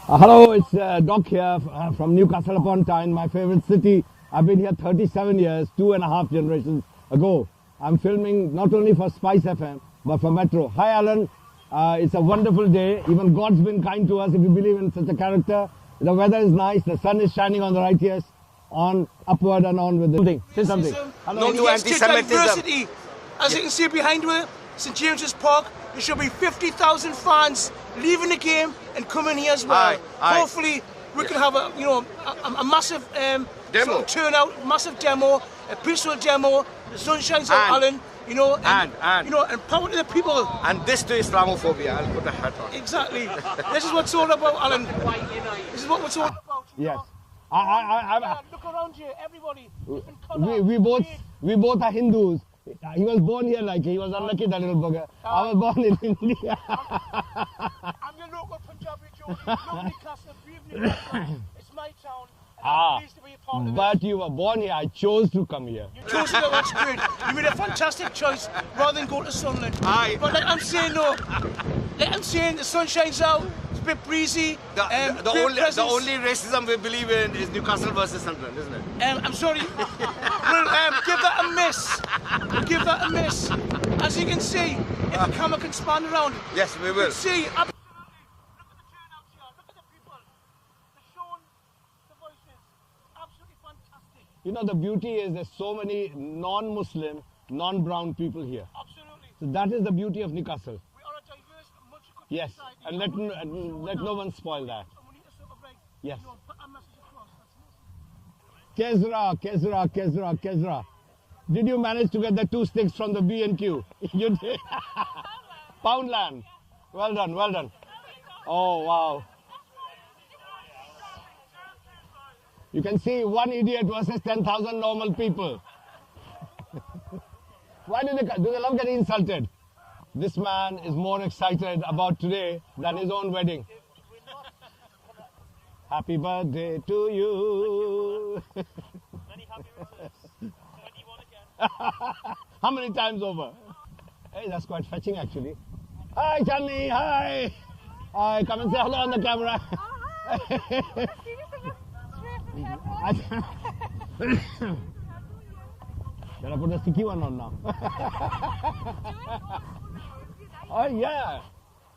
Hello, it's Doc here from Newcastle upon Tyne, my favorite city. I've been here 37 years, 2.5 generations ago. I'm filming not only for Spice FM, but for Metro. Hi Alan, it's a wonderful day. Even God's been kind to us if you believe in such a character. The weather is nice, the sun is shining on the right ears, on, upward and on with the... Say something. Hello. No to anti-Semitism. As you can see behind me, St James's Park, there should be 50,000 fans leaving the game and coming here as well. Hopefully we can have a massive demo. Turnout, massive demo, a peaceful demo. The sun shines on Alan, and power to the people. And this to Islamophobia. I'll put a hat on. Exactly. This is what it's all about, Alan. This is what it's all about. Yes. Look around you, everybody. We both are Hindus. He was born here like he was unlucky, that little bugger. I was born in India. I'm your local Punjabi Joe. Newcastle, it's my town. And I'm pleased to be a part of But it. you were born here. I chose to come here. You chose to go, that's great. You made a fantastic choice rather than go to Sunderland. But like I'm saying, the sun shines out. It's a bit breezy. The only racism we believe in is Newcastle versus Sunderland, isn't it? I'm sorry. We'll give that a miss. We'll give that a miss. As you can see, if the camera can span around. Yes, we will. You can see, absolutely. Look at the turnouts here. Look at the people. The shown, the voices. Absolutely fantastic. You know, the beauty is there's so many non-Muslim, non-brown people here. Absolutely. So that is the beauty of Newcastle. We are a diverse, multicultural Yes, society. and let no one spoil that. And we need to sort of like, Yes. put our message across. That's Kezra. Did you manage to get the 2 sticks from the B&Q? You did. Poundland. Well done, well done. Oh, wow. You can see one idiot versus 10,000 normal people. Why do they love getting insulted? This man is more excited about today than his own wedding. Happy birthday to you. Many happy returns. 21 again. How many times over? Hey, that's quite fetching actually. Hi, Channi. Hi. Hi, come and say hello on the camera. Shall I put the sticky one on now? Oh, yeah.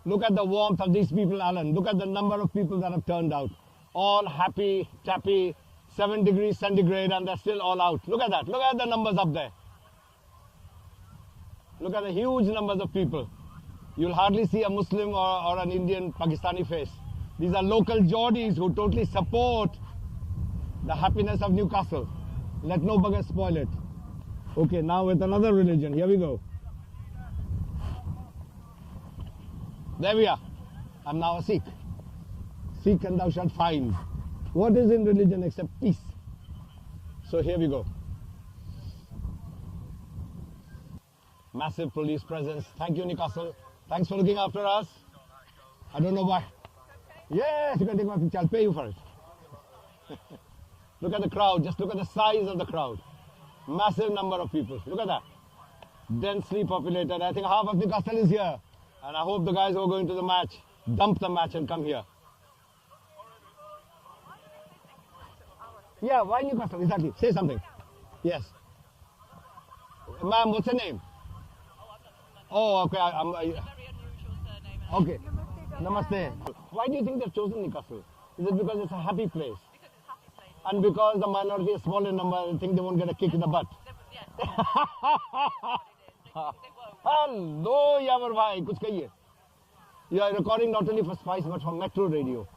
Look at the warmth of these people, Alan. Look at the number of people that have turned out. All happy, tappy, 7 degrees centigrade, and they're still all out. Look at that. Look at the numbers up there. Look at the huge numbers of people. You'll hardly see a Muslim or an Indian Pakistani face. These are local Geordies who totally support the happiness of Newcastle. Let no bugger spoil it. Okay, now with another religion. Here we go. There we are. I'm now a Sikh. Seek and thou shalt find. What is in religion except peace? So here we go. Massive police presence. Thank you, Newcastle. Thanks for looking after us. I don't know why. Yes, you can take my picture. I'll pay you for it. Look at the crowd. Just look at the size of the crowd. Massive number of people. Look at that. Densely populated. I think half of Newcastle is here. And I hope the guys who are going to the match dump the match and come here. Yeah, why Newcastle? Exactly. Say something. Yes. Ma'am, what's your name? Oh, okay. Very unusual surname. Okay. Namaste. Why do you think they've chosen Newcastle? Is it because it's a happy place? Because it's a happy place. And because the minority is small in number, they think they won't get a kick in the butt? Yes. Hello, Yavar bhai. Kuch kahiye. You are recording not only for Spice, but for Metro Radio.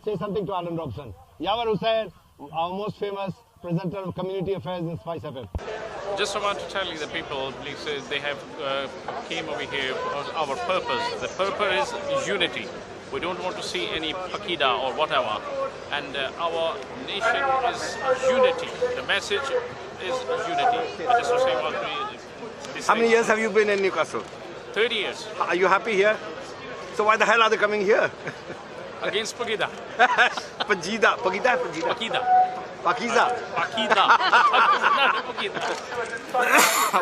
Say something to Alan Robson. Yavar Hussain, our most famous presenter of community affairs in Spice FM. Just want to tell you the people, please, they have came over here for our purpose. The purpose is unity. We don't want to see any pakida or whatever. And our nation is unity. The message is unity. I just want to say How many years have you been in Newcastle? 30 years. Are you happy here? So why the hell are they coming here? Against pakida. Pagida. Pakida. Pakiza. Pakida.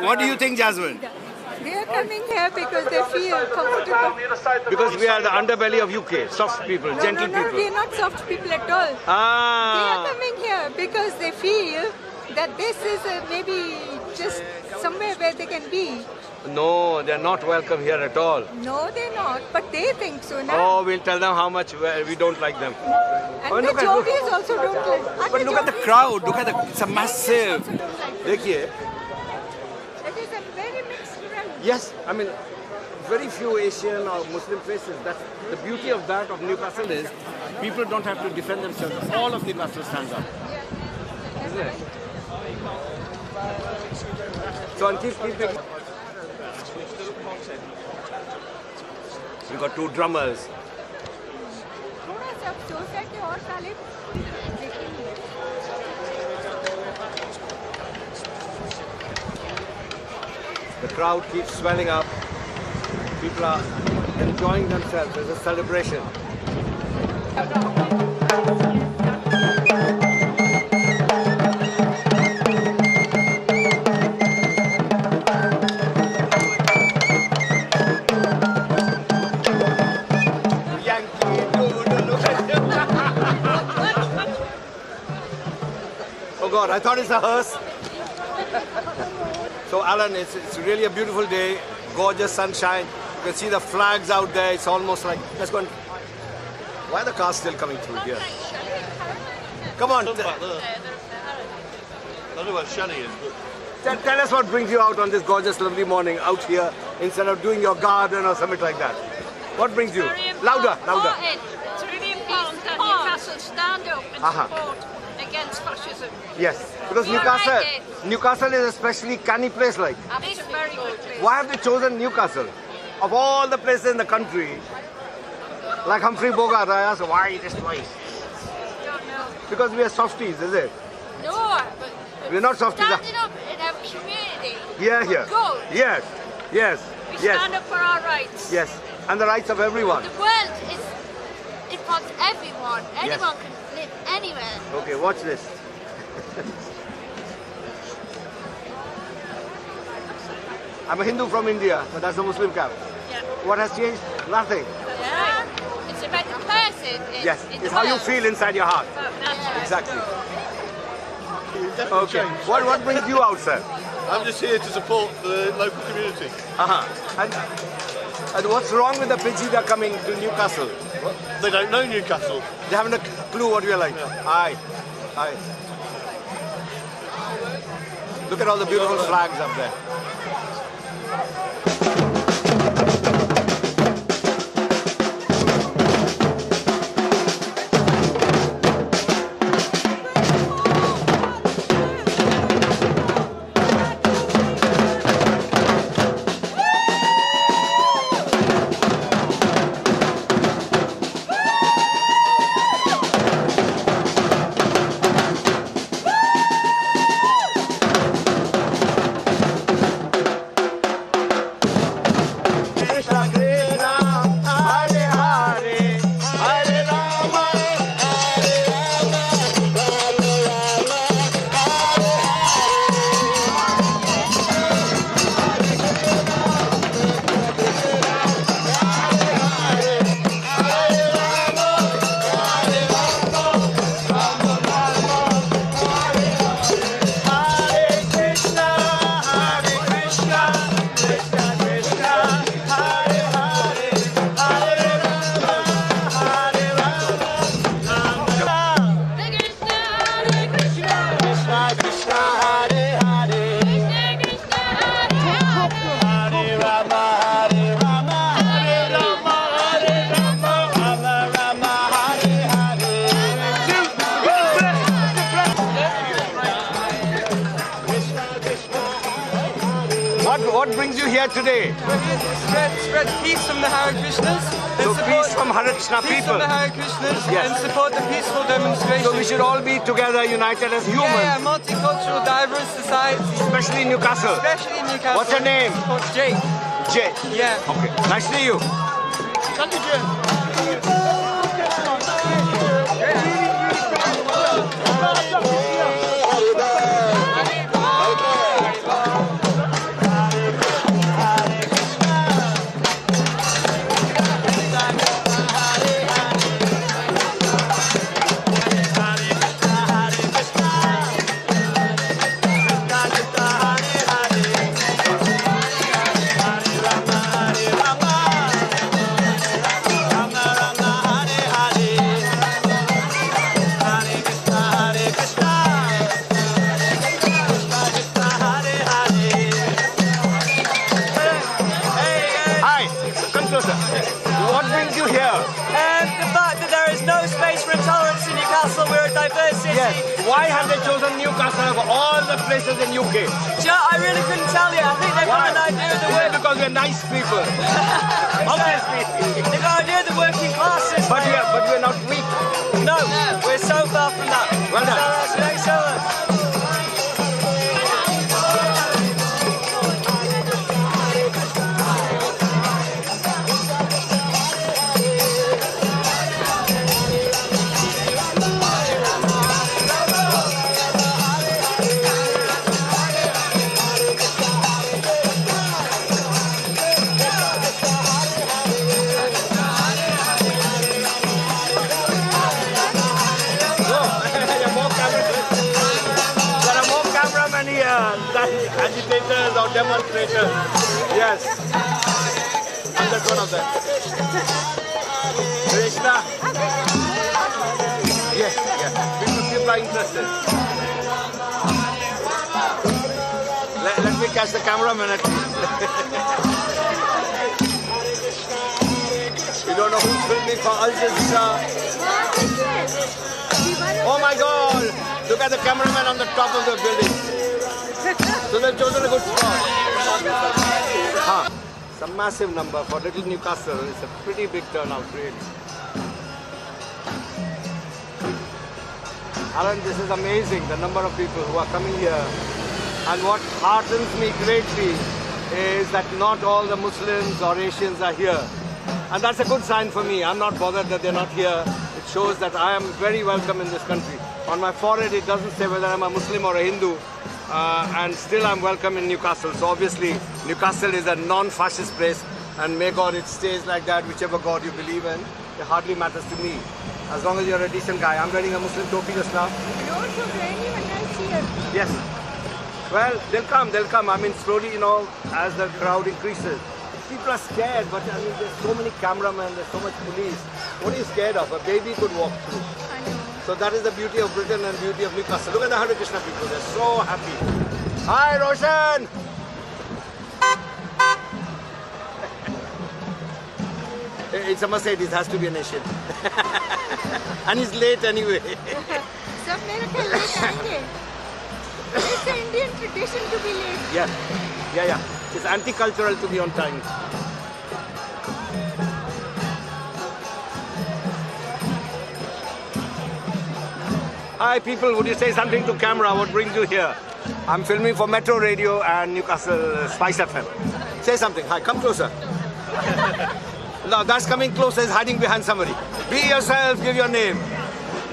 What do you think, Jasmine? They are coming here because they feel comfortable. Because we are the underbelly of UK, soft people, gentle No, people. we are not soft people at all. They Ah. are coming here because they feel that this is maybe just somewhere where they can be. No, they're not welcome here at all. No, they're not, but they think so now. Oh, we'll tell them how much we don't like them. And Oh, the look at- Jogies also don't like. But look at the crowd. Look at it's a massive. Dekhiye. It is a very mixed crowd. Yes, I mean, very few Asian or Muslim faces. That's the beauty of that of Newcastle is people don't have to defend themselves. All of Newcastle stands up. Isn't it? So and keep making. We got two drummers. थोड़ा सा अफसोस है कि और साले देखेंगे। The crowd keeps swelling up. People are enjoying themselves. There's a celebration. Oh God, I thought it's a hearse. So Alan, it's really a beautiful day, gorgeous sunshine. You can see the flags out there. It's almost like, let's go and, why are the cars still coming through here? Come on, I don't know where Shelley is, but tell us what brings you out on this gorgeous, lovely morning out here instead of doing your garden or something like that. What brings you? Louder, louder. It's really important that Newcastle stand up and support against fascism. Yes, because We are Newcastle is a especially canny place like. It's a very good place. Why have they chosen Newcastle? Of all the places in the country, like Humphrey Bogart, I asked, why this place? Don't know. Because we are softies, is it? No, but We're not softies. standing up in our community. Here, here. Good. Yes, yes, We yes, stand up for our rights. yes. And the rights of everyone. The world is, it wants everyone. Anyone can live anywhere. Okay, watch this. I'm a Hindu from India, but that's a Muslim cap. Yeah. What has changed? Nothing. Yeah. It's about the person. Yes, in it's the how you world. feel inside your heart. That's right. Exactly. Okay. What brings you out, sir? I'm just here to support the local community. And what's wrong with the Pidgey coming to Newcastle? They don't know Newcastle. They haven't a clue what we're like. Aye. Aye. Look at all the beautiful flags up there. What brings you here today? We're here to spread peace from the Hare Krishnas. So peace from Hare Krishna Peace people. from the Hare Krishnas Yes. and support the peaceful demonstration. So we should all be together, united as humans. Yeah, multicultural, diverse society. Especially in Newcastle. Especially in Newcastle. What's your name? Jake. Jay. Yeah. Okay. Nice to see you. Thank you, Jay. Yes. Why have they chosen Newcastle of all the places in UK? I really couldn't tell you. I think they've got an idea of the Is it because we're nice people? Obviously. They've got an idea of the working classes. But we're not weak. No, we're so far from that. Well done. Thanks so much. Agitators or demonstrators. Yes. And that's one of them. Krishna. Yes, people are interested. Let me catch the cameraman at least. You don't know who's filming for Al Jazeera. Oh my God! Look at the cameraman on the top of the building. So they've chosen a good spot. It's a massive number for little Newcastle. It's a pretty big turnout, really. Alan, this is amazing, the number of people who are coming here. And what heartens me greatly is that not all the Muslims or Asians are here. And that's a good sign for me. I'm not bothered that they're not here. It shows that I am very welcome in this country. On my forehead, it doesn't say whether I'm a Muslim or a Hindu. And still I'm welcome in Newcastle. So obviously Newcastle is a non-fascist place, and may God it stays like that, whichever God you believe in. It hardly matters to me. As long as you're a decent guy. I'm wearing a Muslim topi just now. No, so anyone else here? Yes. Well, they'll come. I mean, slowly, as the crowd increases. People are scared, but I mean, there's so many cameramen, there's so much police. What are you scared of? A baby could walk through. I know. So that is the beauty of Britain and beauty of Newcastle. Look at the Hare Krishna people, they're so happy. Hi, Roshan! It's a Mercedes, has to be an Asian. And he's late anyway. Some miracle late aenge. It's an Indian tradition to be late. Yeah. It's anti-cultural to be on time. Hi people, would you say something to camera? What brings you here? I'm filming for Metro Radio and Newcastle Spice FM. Say something. Hi, come closer. No, that's coming closer, is hiding behind somebody. Be yourself, give your name.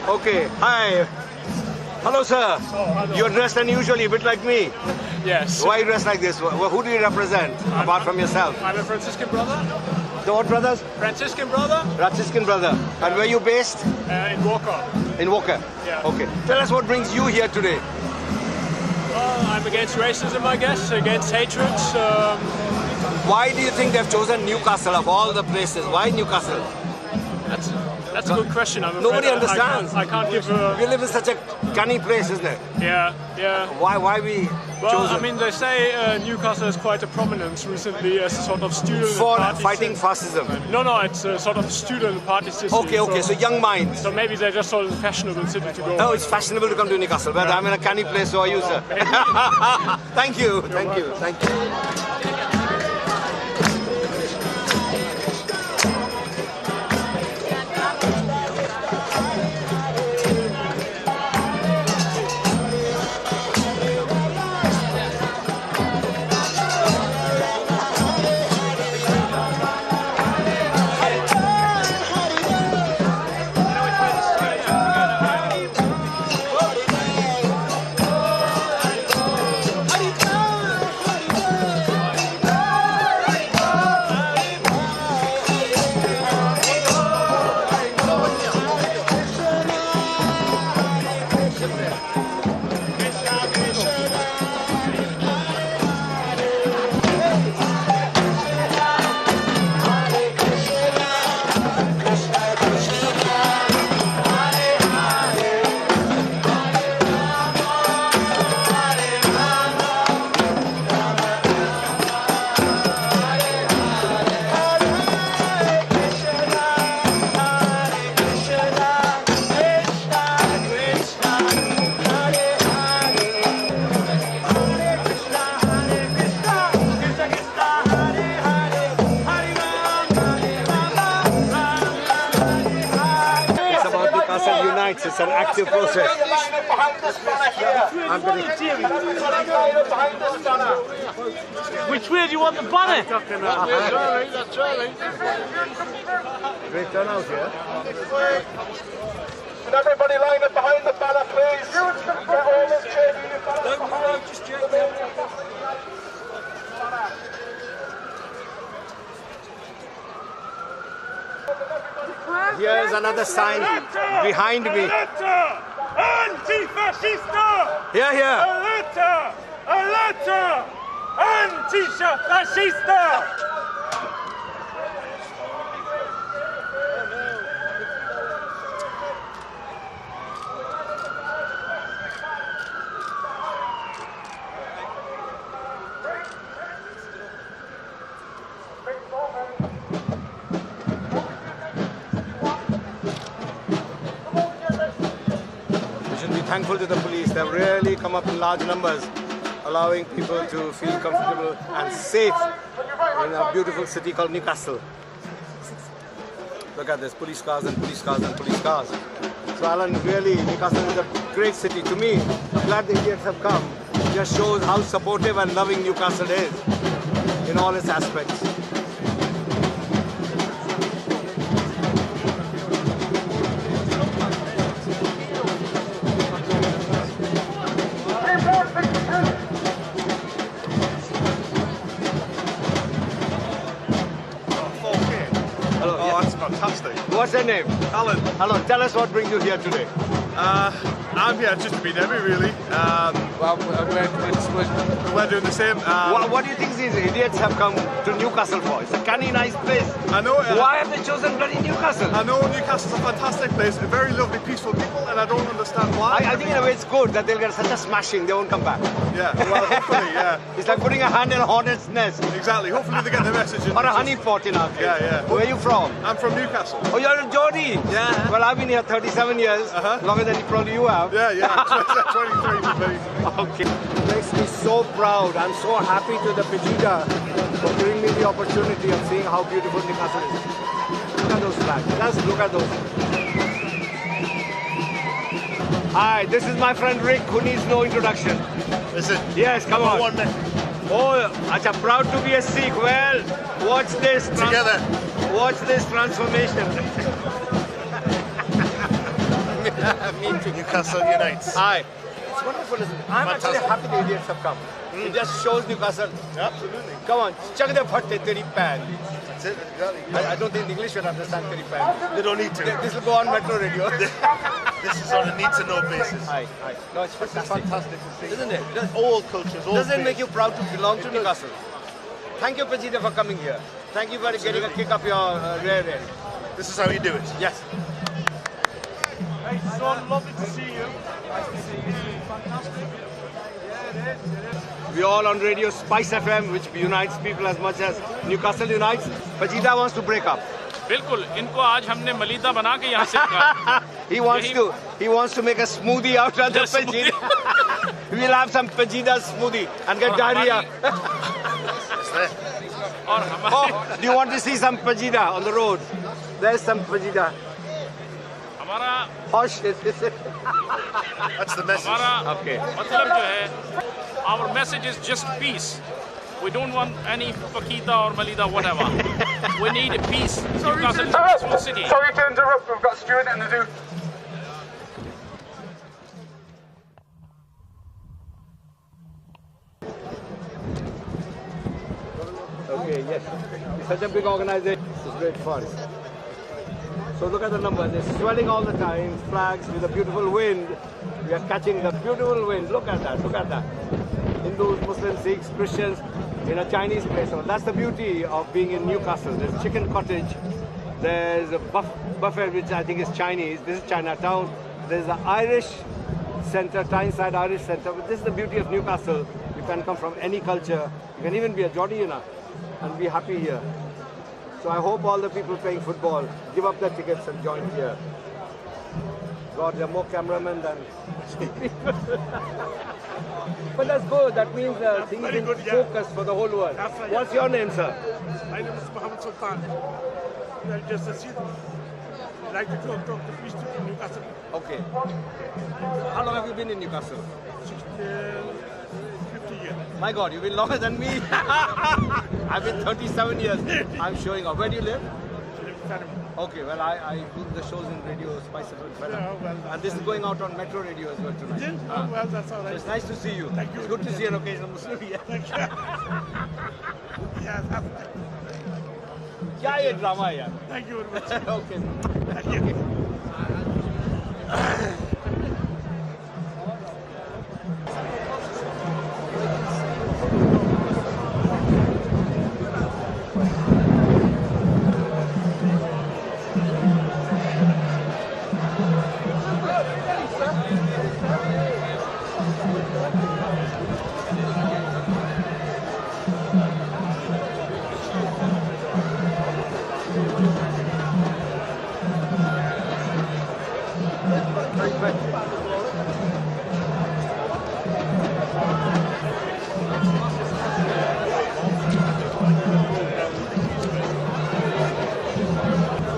Okay, hi. Hello, sir. You're dressed unusually, a bit like me. Yes. Why are you dressed like this? Who do you represent, apart from yourself? I'm a Franciscan brother. The what brothers? Franciscan brother. Franciscan brother. And where are you based? In Walker. In Walker? Yeah. Okay. Tell us what brings you here today. I'm against racism, I guess, against hatred. Why do you think they've chosen Newcastle of all the places? Why Newcastle? That's a good question. I'm Nobody understands. I can't give a... We live in such a canny place, isn't it? Yeah. Why we chosen? I mean, they say Newcastle has quite a prominence recently as a sort of student for party fighting fascism. No, it's a sort of student party city. Okay, so young minds. So maybe they just thought it's a fashionable city to go. No, it's fashionable to come to Newcastle, but I'm in a canny place, so are you, sir? Thank you. an active process. Which way do you want the banner? That's Charlie. Great turnout here. Can everybody line up behind the banner, please? Get all the Here's another sign behind me. Antifascista! Here, here. Alerta! Alerta! Antifascista! Thankful to the police. They've really come up in large numbers, allowing people to feel comfortable and safe in a beautiful city called Newcastle. Look at this, police cars and police cars and police cars. So Alan, really, Newcastle is a great city. To me, I'm glad the idiots have come. It just shows how supportive and loving Newcastle is in all its aspects. What's your name? Alan. Alan, tell us what brings you here today. I'm here just to be Debbie, really. Well, we're doing the same. What do you think these idiots have come to Newcastle for? It's a canny nice place. I know. Why have they chosen bloody Newcastle? I know Newcastle's a fantastic place, a very lovely, peaceful people, and I don't understand why. I think in a way it's good that they'll get such a smashing, they won't come back. Yeah, well, hopefully, yeah. It's like putting a hand in a hornet's nest. Exactly, hopefully they get the message. Or a honey pot in our case. Yeah, yeah. Where are you from? I'm from Newcastle. Oh, you're a Geordie? Yeah. Well, I've been here 37 years, longer than probably you have. Yeah, yeah, 23 maybe. Okay. It makes me so proud. I'm so happy to the Pejida for giving me the opportunity of seeing how beautiful Newcastle is. Look at those flags. Just look at those. Hi, this is my friend Rick, who needs no introduction. Is it? Yes, come on. 1 minute. Oh, acha, proud to be a Sikh. Well, watch this. Together. Watch this transformation. Newcastle unites. Hi. It's wonderful, isn't it? I'm actually happy the idiots have come. It just shows Newcastle. Absolutely. Come on, chak de phatte teri pan. That's it. Exactly. I don't think the English will understand teri pan. They don't need to. This will go on metro radio. This is on a need-to-know basis. Hi. No, it's fantastic. It's fantastic to see. Isn't it? All cultures, all Doesn't it faiths. make you proud to belong to Newcastle? Thank you, Pajida, for coming here. Thank you for getting a kick up your rear end. This is how you do it. Yes. Hey, son, lovely to see you. Nice to see you. Fantastic. Yeah, it is. We're all on radio Spice FM, which unites people as much as Newcastle unites. Pajida wants to break up. बिल्कुल इनको आज हमने मलीदा बना के यहाँ से निकाला। He wants to make a smoothie out of the Pajida. We'll have some Pajida smoothie and get diarrhea. Oh, do you want to see some Pajida on the road? There's some Pajida. हमारा Hush. That's the message. हमारा Okay. मतलब जो है, our message is just peace. We don't want any Pakita or Malida, whatever. We need peace. Newcastle is a peaceful city. Sorry to interrupt, we've got Stuart in the do. Okay, yes. It's such a big organization. It's great fun. So look at the numbers. It's swelling all the time. Flags with a beautiful wind. We are catching the beautiful wind. Look at that. Look at that. Hindus, Muslims, Sikhs, Christians in a Chinese place. So that's the beauty of being in Newcastle. There's chicken cottage. There's a buffet, which I think is Chinese. This is Chinatown. There's the Irish Centre, Tyneside Irish Centre. But this is the beauty of Newcastle. You can come from any culture. You can even be a Geordie, you know, and be happy here. So I hope all the people playing football give up their tickets and join here. God, there are more cameramen than people. But that's good. That means things in focus for the whole world. What's your name, sir? My name is Mohammed Sultan. Just a student. I'd like to talk to police in Newcastle. Okay. How long have you been in Newcastle? 50 years. My God, you've been longer than me. I've been 37 years. I'm showing off. Where do you live? Okay, well, I do the shows in radio, Spice FM. And this is going out on Metro Radio as well tonight. Well, that's all right. So it's nice to see you. Thank you. It's good to see an occasional Muslim here. Thank you. Yeah, that's right. क्या ये drama है यार? Thank you very much. Okay. Thank you.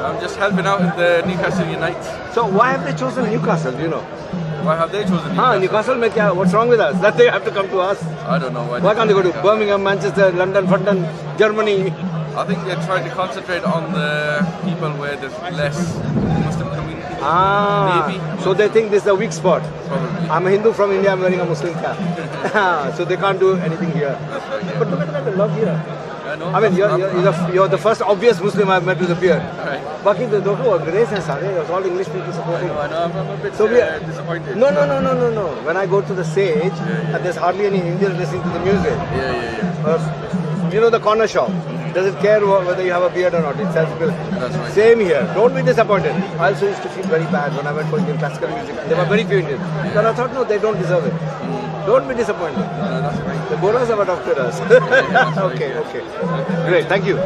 I'm just helping out in the Newcastle Unite. So why have they chosen Newcastle, do you know? Why have they chosen Newcastle? Newcastle mein kya, what's wrong with us? That they have to come to us. I don't know. Why can't they go to Birmingham, Manchester, London, Germany? I think they're trying to concentrate on the people where there's less Muslim community. Maybe. So they think this is a weak spot. Probably. I'm a Hindu from India, I'm wearing a Muslim cap. So they can't do anything here. That's right, yeah. But look at the love here. I know. I mean, you're the first obvious Muslim I've met with a beard. Right. Baki the Doko, Grace and Sare, it was all English people supporting. I know, I'm a bit So disappointed. No. When I go to the stage, and there's hardly any Indians listening to the music. You know the corner shop. Doesn't care whether you have a beard or not. It sells bills. That's right. Same here. Don't be disappointed. I also used to feel very bad when I went for Indian classical music. There were very few Indians. Then I thought, no, they don't deserve it. Don't be disappointed. No, that's right. The Boras have adopted us. Okay. Great, thank you.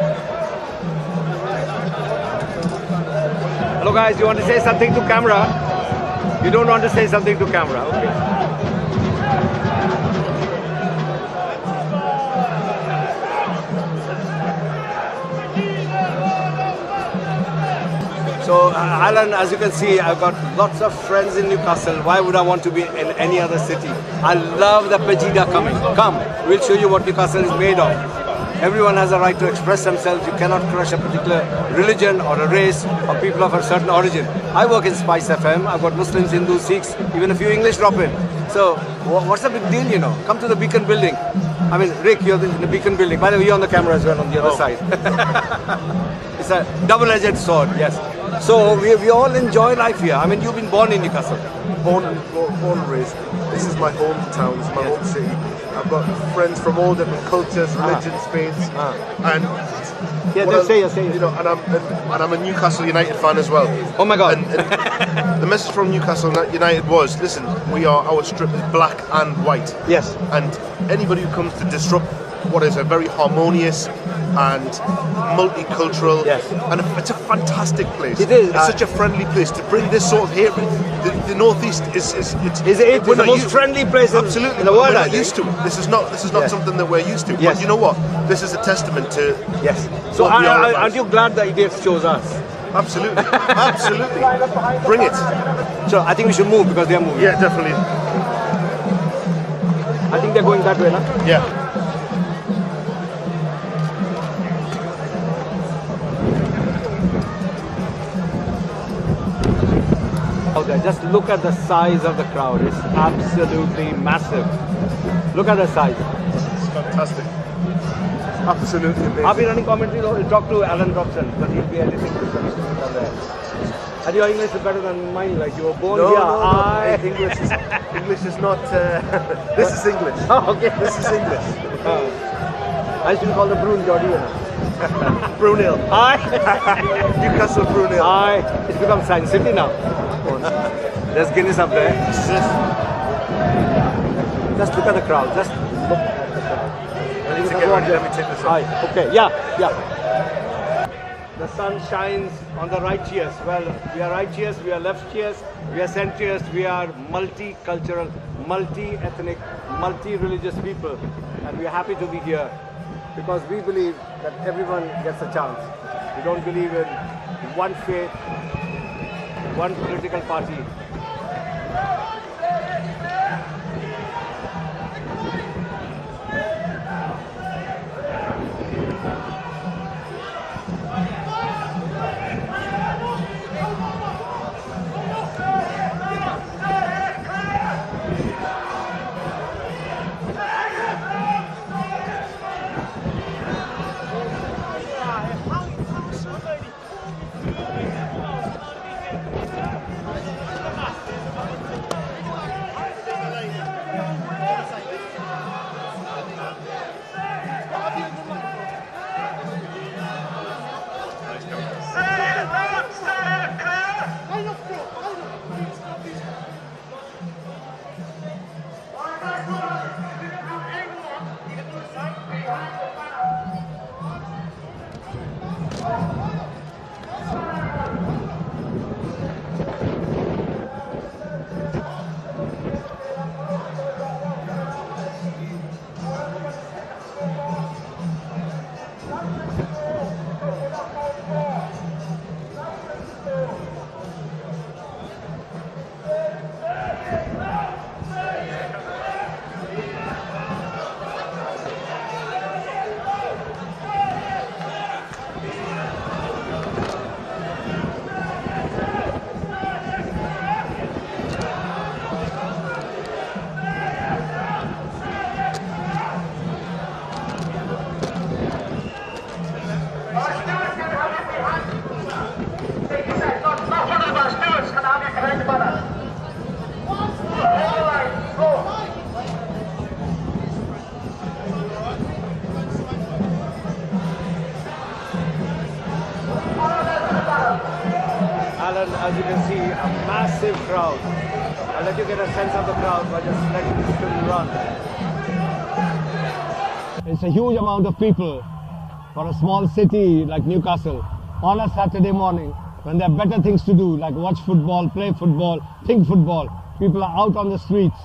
Hello guys, you want to say something to camera? You don't want to say something to camera, okay. So Alan, as you can see, I've got lots of friends in Newcastle. Why would I want to be in any other city? I love the Pejida coming. Come, we'll show you what Newcastle is made of. Everyone has a right to express themselves. You cannot crush a particular religion or a race or people of a certain origin. I work in Spice FM. I've got Muslims, Hindus, Sikhs, even a few English drop in. So what's the big deal, you know? Come to the Beacon building. I mean, Rick, you're in the Beacon building. By the way, you're on the camera as well on the other side. It's a double-edged sword, yes. So we all enjoy life here. I mean, you've been born in Newcastle. Born and raised. This is my hometown. This is my home city. I've got friends from all different cultures, religions, faiths, and say it. You know, and I'm a Newcastle United fan as well. Oh my God! And the message from Newcastle United was: listen, our strip is black and white. Yes. And anybody who comes to disrupt what is a very harmonious and multicultural, and it's a fantastic place. It is. It's such a friendly place to bring this sort of hatred. The northeast is the most friendly place in the world. We're not used to it. This is not something that we're used to. Yes. But you know what? This is a testament to So aren't you glad the idiots chose us? Absolutely, absolutely. Bring it. So I think we should move because they are moving. Yeah, definitely. I think they're going that way, no? Yeah. Okay, just look at the size of the crowd. It's absolutely massive. Look at the size. It's fantastic. Absolutely amazing. I'll be running commentary. We'll talk to Alan Robson, but he'll be editing this one. And your English is better than mine. Like you were born here. No. English is not. This is English. Oh, okay. This is English. I should call the Brune Geordie. Brunel. Hi. Newcastle Brunel. Hi. It's become Science City now. There's Guinness up there. Just look at the crowd. Just look at the crowd. Let me take this off. Okay, yeah. The sun shines on the right cheers. Well, we are right cheers, we are left cheers, we are centrists, we are multicultural, multi-ethnic, multi-religious people. And we are happy to be here because we believe that everyone gets a chance. We don't believe in one faith one political party. Alan, as you can see, a massive crowd. I'll let you get a sense of the crowd by just letting this film run. It's a huge amount of people for a small city like Newcastle on a Saturday morning when there are better things to do, like watch football, play football, think football. People are out on the streets,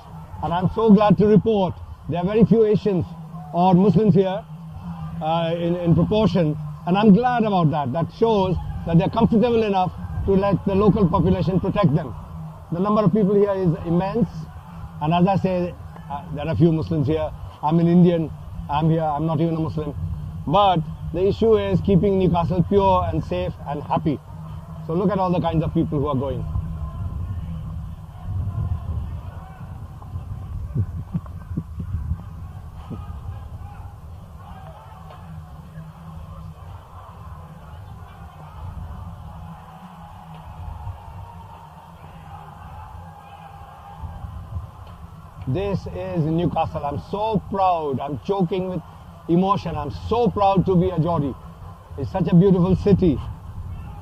and I'm so glad to report there are very few Asians or Muslims here in proportion, and I'm glad about that. That shows that they're comfortable enough to let the local population protect them. The number of people here is immense, and as I say, there are few Muslims here. I'm an Indian, I'm here, I'm not even a Muslim. But the issue is keeping Newcastle pure and safe and happy. So look at all the kinds of people who are going. This is Newcastle. I'm so proud. I'm choking with emotion. I'm so proud to be a Geordie. It's such a beautiful city.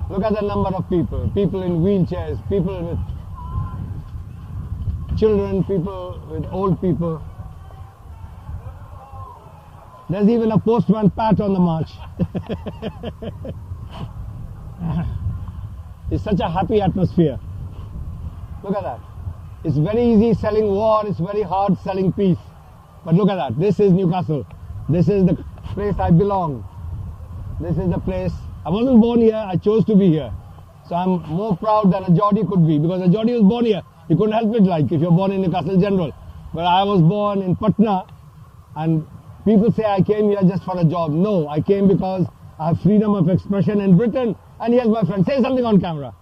Look at the number of people. People in wheelchairs, people with children, people with old people. There's even a postman Pat on the march. It's such a happy atmosphere. Look at that. It's very easy selling war, it's very hard selling peace. But look at that, this is Newcastle. This is the place I belong. This is the place, I wasn't born here, I chose to be here. So I'm more proud than a Geordie could be, because a Geordie was born here. You couldn't help it, like if you're born in Newcastle General. But I was born in Patna, and people say I came here just for a job. No, I came because I have freedom of expression in Britain. And here's my friend, say something on camera.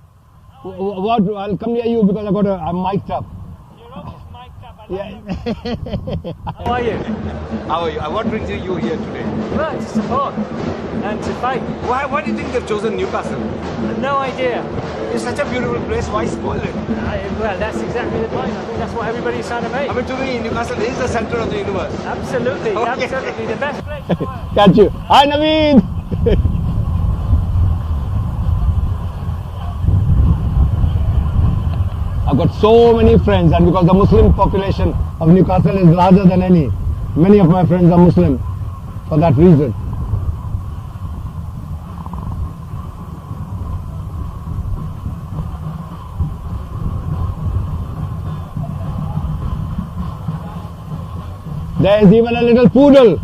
What? I'll come near you because I'm mic'd up. You're always mic'd up. Yeah. How are you? How are you? What brings you here today? Well, to support and to fight. Why do you think they've chosen Newcastle? No idea. It's such a beautiful place, why spoil it? Well, that's exactly the point. I think that's what everybody's trying to make. I mean, to me, Newcastle is the centre of the universe. Absolutely, Okay. absolutely. The best place to work. Catch you. Hi, Naveen! I've got so many friends, and because the Muslim population of Newcastle is larger than any, many of my friends are Muslim for that reason. There is even a little poodle.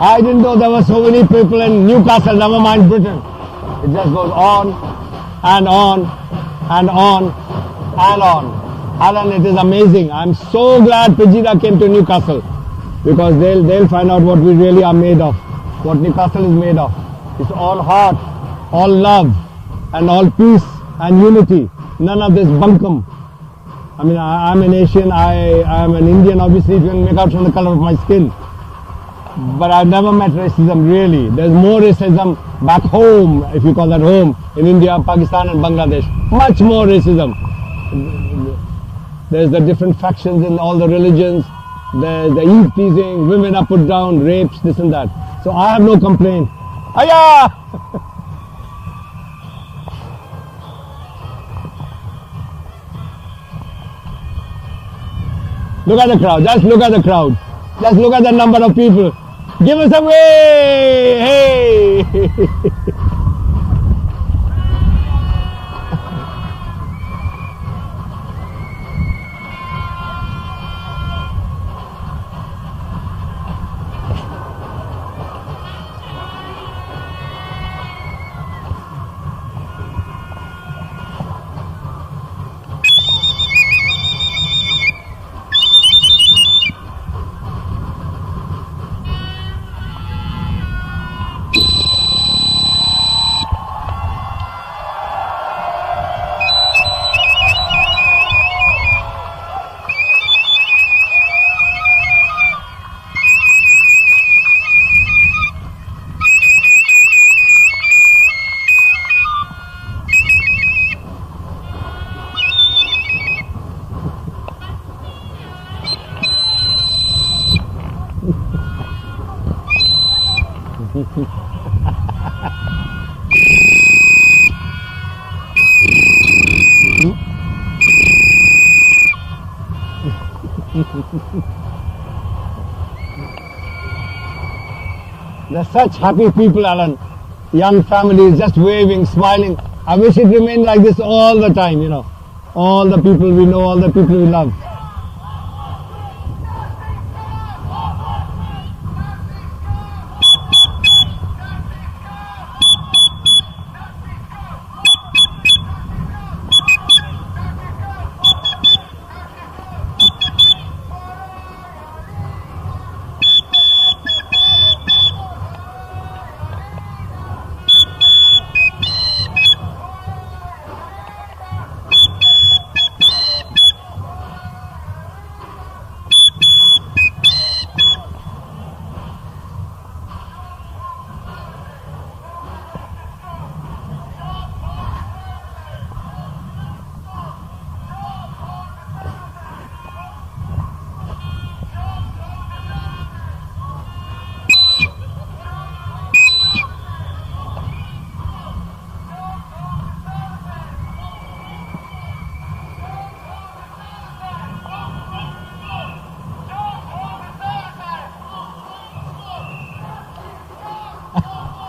I didn't know there were so many people in Newcastle, never mind Britain. It just goes on and on and on and on. Alan, it is amazing. I'm so glad Pajida came to Newcastle because they'll find out what we really are made of, what Newcastle is made of. It's all heart, all love, and all peace and unity. None of this bunkum. I mean, I'm an Asian, I'm an Indian, obviously, if you can make out from the color of my skin. But I've never met racism, really. There's more racism back home, if you call that home, in India, Pakistan and Bangladesh. Much more racism. There's the different factions in all the religions. There's the eve teasing, women are put down, rapes, this and that. So I have no complaint. Ayah! Look at the crowd, just look at the crowd. Just look at the number of people. Give us a way! Hey! They're such happy people, Alan. Young families just waving, smiling. I wish it remained like this all the time, you know. All the people we know, all the people we love.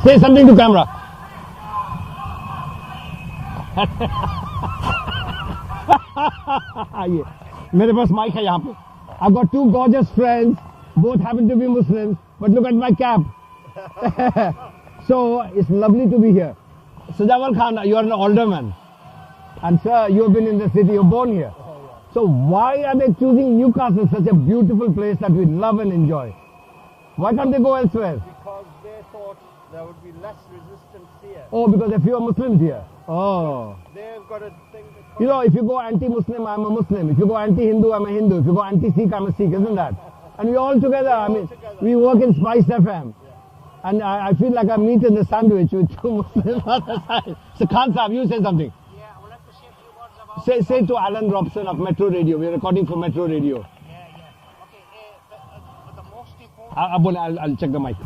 Say something to camera. मेरे पास mic है यहाँ पे. I've got two gorgeous friends. Both happen to be Muslims. But look at my cap. So it's lovely to be here. Sajawal Khan, you are an alderman. And sir, you have been in the city. You're born here. So why are they choosing Newcastle, such a beautiful place that we love and enjoy? Why can't they go elsewhere? Because they thought there would be less resistance here. Oh, because there are fewer Muslims here. Oh. They've got a thing. You know, if you go anti-Muslim, I'm a Muslim. If you go anti-Hindu, I'm a Hindu. If you go anti-Sikh, I'm a Sikh. Isn't that? And we're all together. I mean, we work in Spice FM. Yeah. And I feel like I'm meat in the sandwich with two Muslims on the side. So Khan Saab, you say something. Yeah, I would like to say a few words about... Say to Alan Robson of Metro Radio. We're recording for Metro Radio. Yeah. Okay, the most important... I'll check the mic.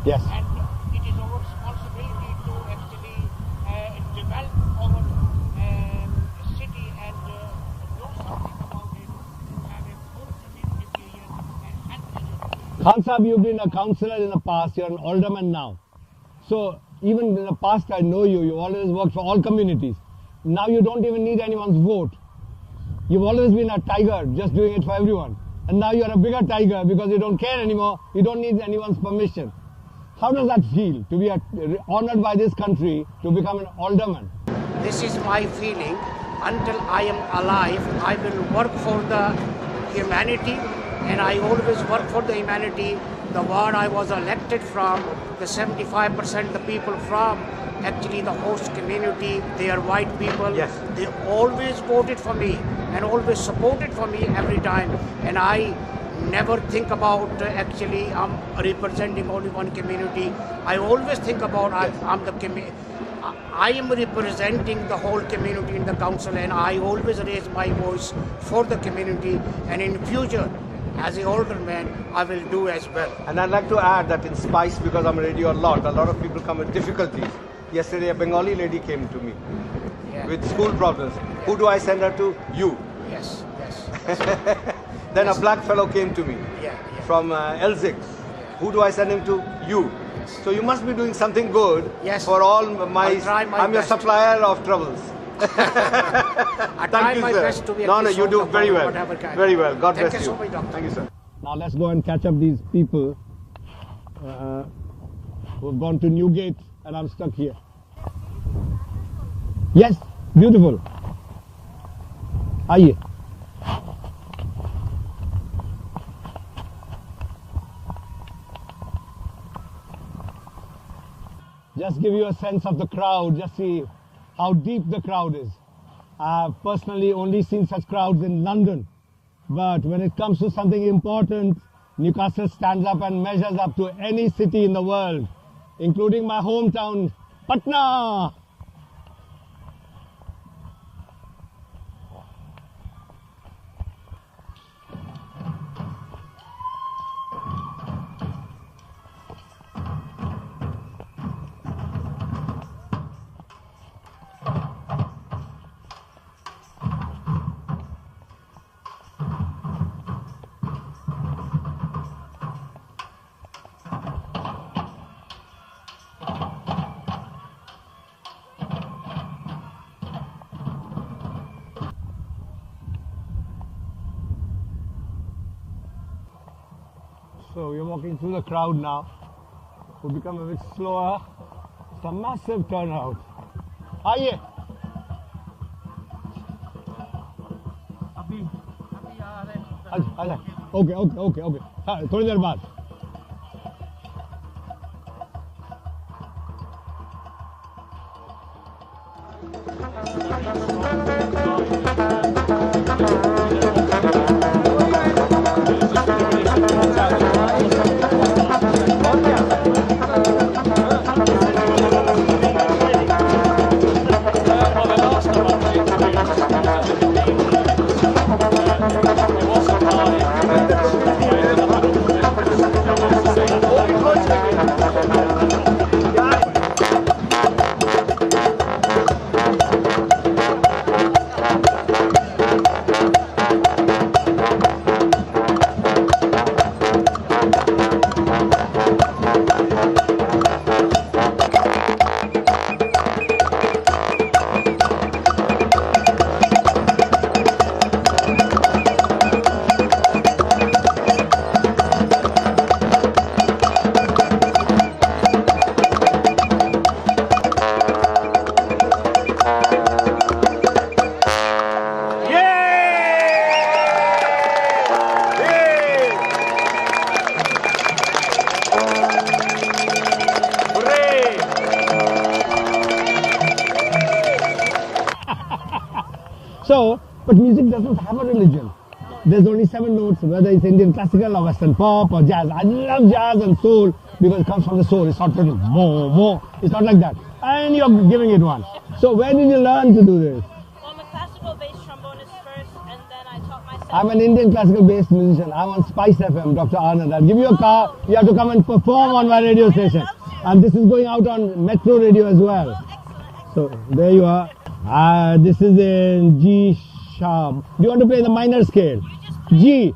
Yes. And it is our responsibility to actually develop our city and do something about it, have a full city and Khan Saab, you've been a councillor in the past, you're an alderman now. So even in the past I know you always worked for all communities. Now you don't even need anyone's vote. You've always been a tiger, just doing it for everyone. And now you're a bigger tiger because you don't care anymore, you don't need anyone's permission. How does that feel, to be honored by this country, to become an alderman? This is my feeling. Until I am alive, I will work for the humanity, and I always work for the humanity. The ward I was elected from, the 75% the people from actually the host community, they are white people. Yes. They always voted for me and always supported for me every time. And I never think about actually I'm representing only one community. I always think about I am representing the whole community in the council, and I always raise my voice for the community, and in future as an older man I will do as well. And I'd like to add that in Spice, because I'm radio a lot of people come with difficulties. Yesterday a Bengali lady came to me with school problems. Yeah. Who do I send her to? You. Yes, yes. Then yes. A black fellow came to me from Elzig. Who do I send him to? You. Yes. So you must be doing something good for all my I'm your supplier of troubles. I try my best to be No, you do very well. Very well. God bless you. So much, Doctor. Thank you, sir. Now let's go and catch up these people who have gone to Newgate, and I'm stuck here. Yes, beautiful. Aye. Just give you a sense of the crowd, just see how deep the crowd is. I've personally only seen such crowds in London, but when it comes to something important, Newcastle stands up and measures up to any city in the world, including my hometown, Patna. So we're walking through the crowd now. We'll become a bit slower. It's a massive turnout. Aye. Okay. थोड़ी देर बाद. So, but music doesn't have a religion. There's only 7 notes, whether it's Indian classical or Western pop or jazz. I love jazz and soul because it comes from the soul. It's not really more. It's not like that. And you're giving it one. So where did you learn to do this? Well, I'm a classical bass trombonist first, and then I taught myself. I'm an Indian classical bass musician. I'm on Spice FM, Dr. Anand. I'll give you a car. You have to come and perform on my radio station. And this is going out on Metro Radio as well. So there you are. This is in G sharp. Do you want to play the minor scale? G.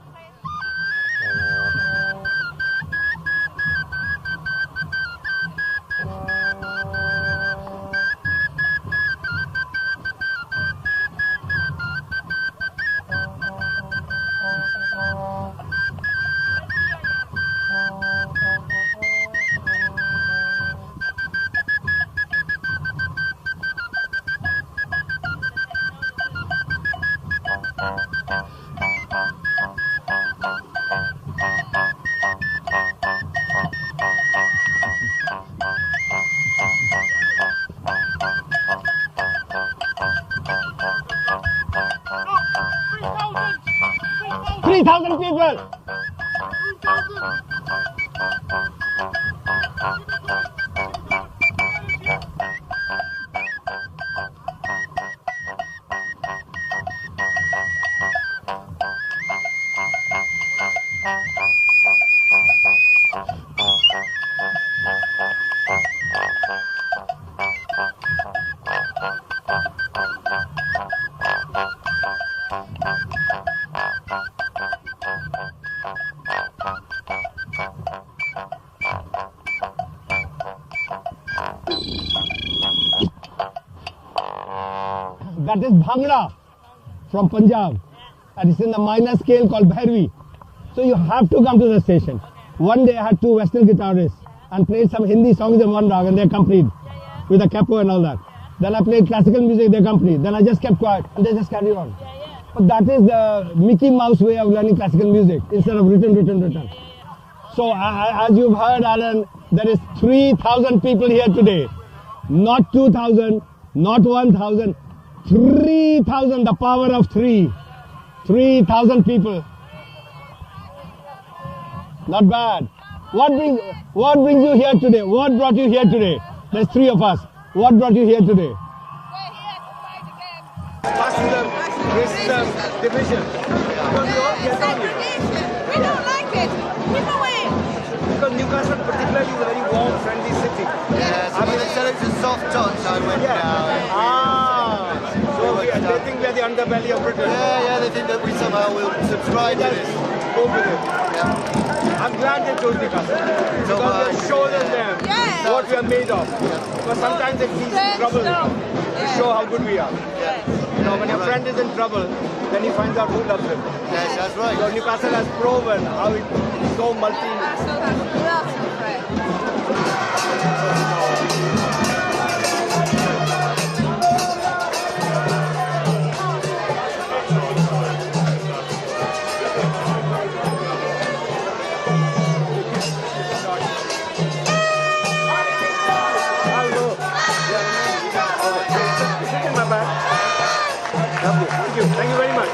3,000 people. That is Bhangra from Punjab, and it's in the minor scale called Bhairavi. So you have to come to the station. One day I had two Western guitarists and played some Hindi songs in one rag, and they accompanied with a capo and all that. Then I played classical music, they accompanied. Then I just kept quiet and they just carried on. But that is the Mickey Mouse way of learning classical music instead of written. So as you've heard, Alan, there is 3,000 people here today. Not 2,000, not 1,000, 3,000, the power of 3. 3,000 people. Not bad. What brings you here today? What brought you here today? There's 3 of us. What brought you here today? Racism, division. We don't like it. Keep away. Because Newcastle particularly is a very warm, friendly city. Yes, I mean, instead of just soft touch, I went now. So they think we're the underbelly of Britain. Yeah, they think that we somehow will subscribe to this. Go with it. Yeah. I'm glad they chose Newcastle. Because we're showing them what we are made of. Because sometimes it means trouble to show how good we are. You know, when your friend is in trouble, then he finds out who loves him. Yes, that's right. So Newcastle has proven how it's so multi. Newcastle has lots of friends. Thank you very much.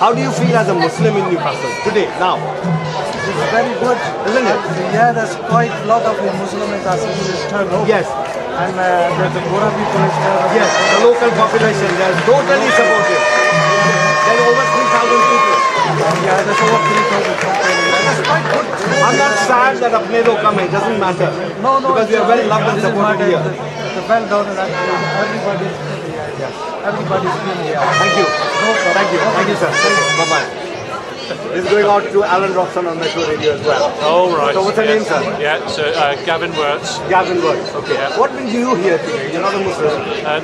How do you feel as a Muslim in Newcastle today, now? It's very good, isn't it? Yeah, there's quite a lot of Muslim turned over. Yes. And the Gora people is there. Yes, the local population, they are totally supportive. There are over 3,000 people. Yeah, there's over 3,000 people. That's quite good. I'm not sad that Apne Log come, it doesn't matter. No, because we are well loved and supported here. The well done and everybody's here. Yes. Everybody's here. Thank you. No problem. Thank you. Thank you, sir. Bye-bye. This is going out to Alan Robson on Metro Radio as well. Oh, right. So what's your name, sir? Yeah, so Gavin Wirtz. Gavin Wirtz, okay. Yeah. What brings you here today? You're not a Muslim?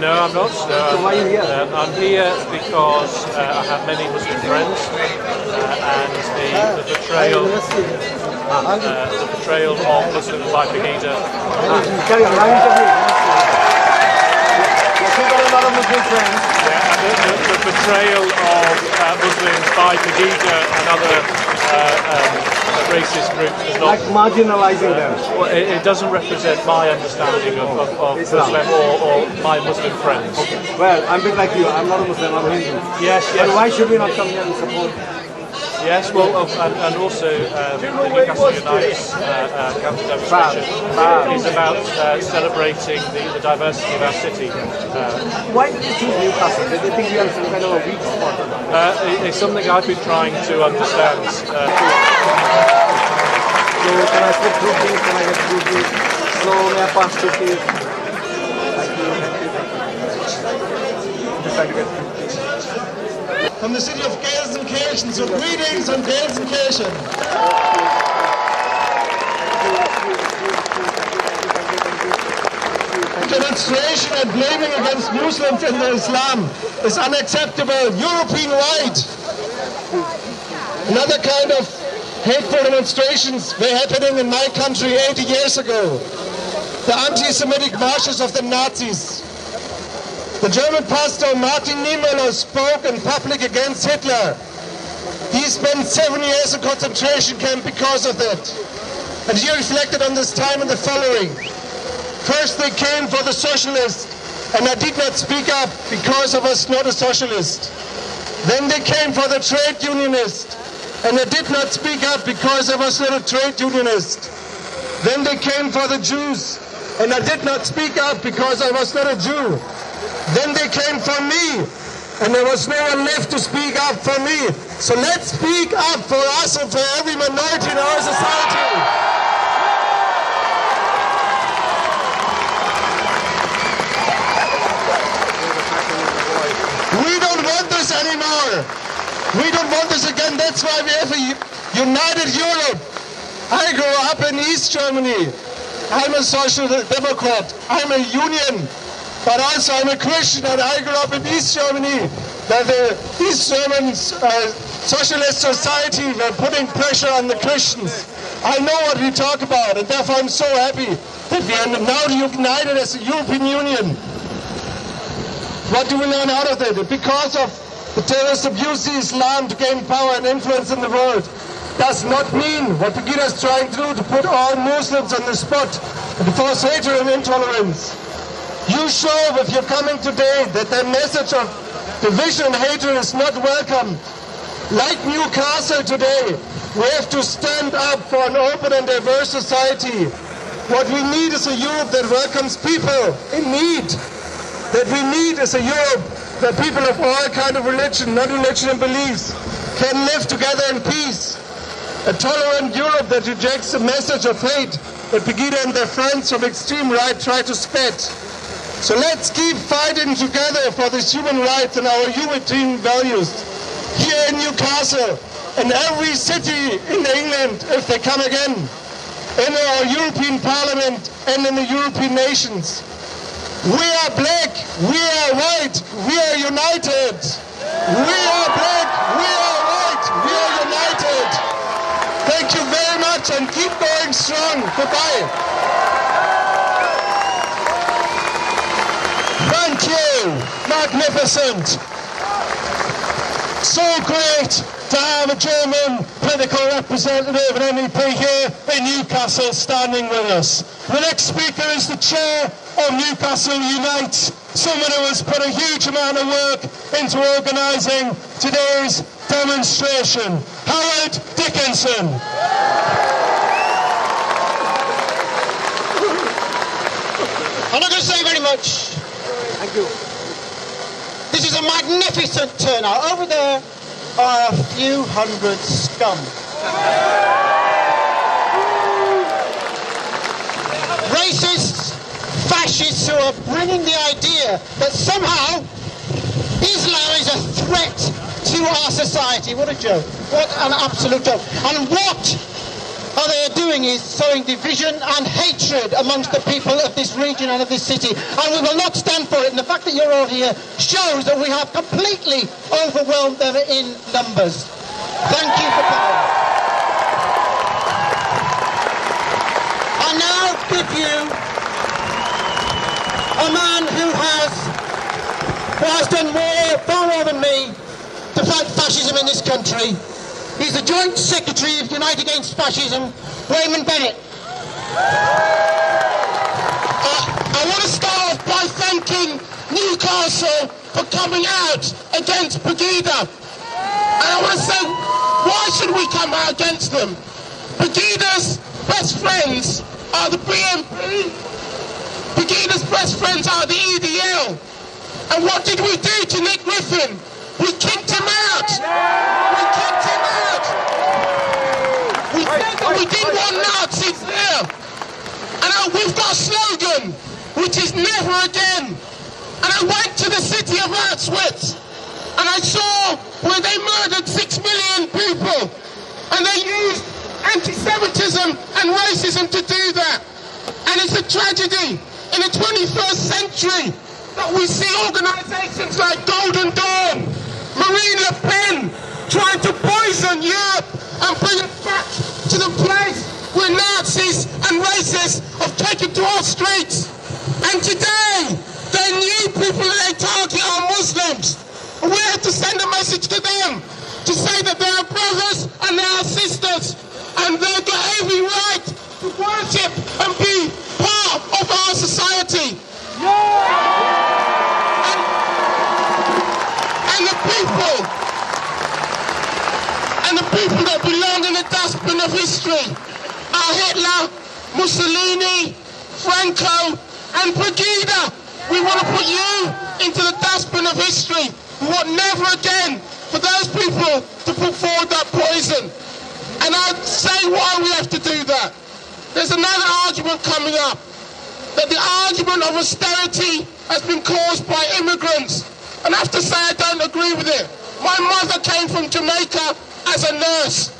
No, I'm not. So why are you here? I'm here because I have many Muslim friends and the betrayal of Muslims by Pegida. Carry on, I'm you've got a lot of Muslim friends. Yeah, the betrayal of Muslims by Pegida and other racist groups is not... Like marginalizing them. Well, it doesn't represent my understanding of Islam or my Muslim friends. Okay. Well, I'm a bit like you. I'm not a Muslim, I'm a Hindu. Yes, yes. But why should we not come here and support? Yes, well, and also the Newcastle Unites counter demonstration is about celebrating the diversity of our city. Why did you choose Newcastle? Did they think we are some kind of a weak spot? It's something I've been trying to understand. So can I slip through please? Can I get through please? So may I pass through please? Thank you. Just trying to get through. From the city of Gelsenkirchen, so greetings from Gelsenkirchen. Demonstration and blaming against Muslims and Islam is unacceptable, European-wide. Another kind of hateful demonstrations were happening in my country 80 years ago. The anti-Semitic marches of the Nazis. The German pastor Martin Niemöller spoke in public against Hitler. He spent 7 years in concentration camp because of that. And he reflected on this time in the following. First they came for the socialists, and I did not speak up because I was not a socialist. Then they came for the trade unionist, and I did not speak up because I was not a trade unionist. Then they came for the Jews, and I did not speak up because I was not a Jew. Then they came for me, and there was no one left to speak up for me. So let's speak up for us and for every minority in our society. We don't want this anymore. We don't want this again. That's why we have a united Europe. I grew up in East Germany. I'm a social democrat. I'm a union. But also I'm a Christian, and I grew up in East Germany. That the East German socialist society were putting pressure on the Christians. I know what we talk about, and therefore I'm so happy that we are now united as a European Union. What do we learn out of it? Because of the terrorists abuse Islam to gain power and influence in the world does not mean what Pegida is trying to do, to put all Muslims on the spot and to force hatred and intolerance. You show, if you're coming today, that the message of division and hatred is not welcome. Like Newcastle today, we have to stand up for an open and diverse society. What we need is a Europe that welcomes people in need. That we need is a Europe where people of all kinds of religion, not religion and beliefs, can live together in peace. A tolerant Europe that rejects the message of hate that Pegida and their friends from extreme right try to spread. So let's keep fighting together for these human rights and our European values. Here in Newcastle, in every city in England, if they come again, in our European Parliament and in the European nations. We are black, we are white, we are united. We are black, we are white, we are united. Thank you very much and keep going strong. Goodbye. Thank you. Magnificent. So great to have a German political representative and MEP here in Newcastle standing with us. The next speaker is the chair of Newcastle Unite, someone who has put a huge amount of work into organising today's demonstration. Howard Dickinson. I'm not going to say very much. Thank you. This is a magnificent turnout. Over there are a few hundred scum. Racists, fascists who are bringing the idea that somehow Islam is a threat to our society. What a joke. What an absolute joke. And what they are doing is sowing division and hatred amongst the people of this region and of this city. And we will not stand for it. And the fact that you're all here shows that we have completely overwhelmed them in numbers. Thank you for coming. I now give you a man who has done far more than me to fight fascism in this country. He's the Joint Secretary of Unite Against Fascism, Raymond Bennett. I want to start off by thanking Newcastle for coming out against Pegida. And I want to say, why should we come out against them? Pegida's best friends are the BNP. Pegida's best friends are the EDL. And what did we do to Nick Griffin? We kicked him out. We kicked him out. We said that we didn't want Nazis there. And we've got a slogan, which is never again. And I went to the city of Auschwitz, and I saw where they murdered 6 million people. And they used anti-Semitism and racism to do that. And it's a tragedy in the 21st century that we see organisations like Golden Dawn, Marine Le Pen, trying to poison Europe and bring it back to the place where Nazis and racists have taken to our streets. And today, the new people that they target are Muslims. And we have to send a message to them to say that they are brothers and they are sisters, and they've got every right to worship and be part of our society. people, and the people that belong in the dustbin of history are Hitler, Mussolini, Franco, and Pegida. We want to put you into the dustbin of history. We want never again for those people to put forward that poison. And I'd say why we have to do that. There's another argument coming up, that the argument of austerity has been caused by immigrants. And I have to say I don't agree with it. My mother came from Jamaica as a nurse,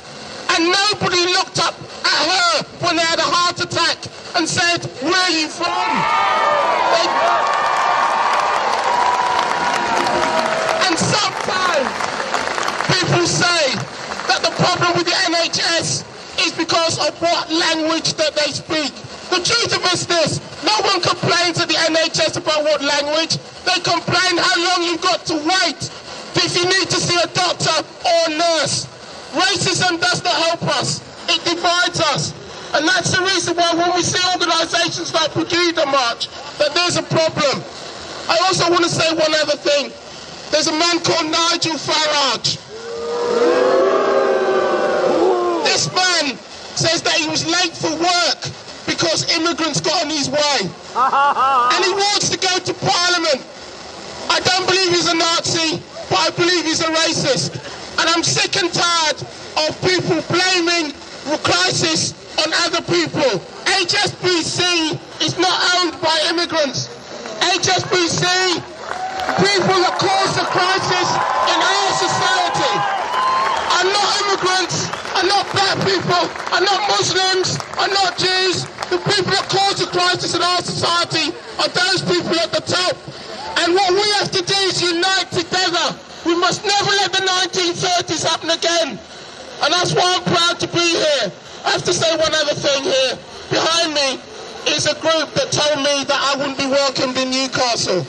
and nobody looked up at her when they had a heart attack and said, where are you from? And sometimes people say that the problem with the NHS is because of what language that they speak. The truth of it is this: no one complains at the NHS about what language. They complain how long you've got to wait if you need to see a doctor or a nurse. Racism does not help us. It divides us. And that's the reason why when we see organisations like Pegida March, that there's a problem. I also want to say one other thing. There's a man called Nigel Farage. This man says that he was late for work because immigrants got in his way. And he wants to go to Parliament. I don't believe he's a Nazi, but I believe he's a racist. And I'm sick and tired of people blaming the crisis on other people. HSBC is not owned by immigrants. HSBC, people that cause the crisis in our society, are not immigrants, are not black people, are not Muslims, are not Jews. The people that cause the crisis in our society are those people at the top. And what we have to do is unite together. We must never let the 1930s happen again. And that's why I'm proud to be here. I have to say one other thing here. Behind me is a group that told me that I wouldn't be welcomed in Newcastle.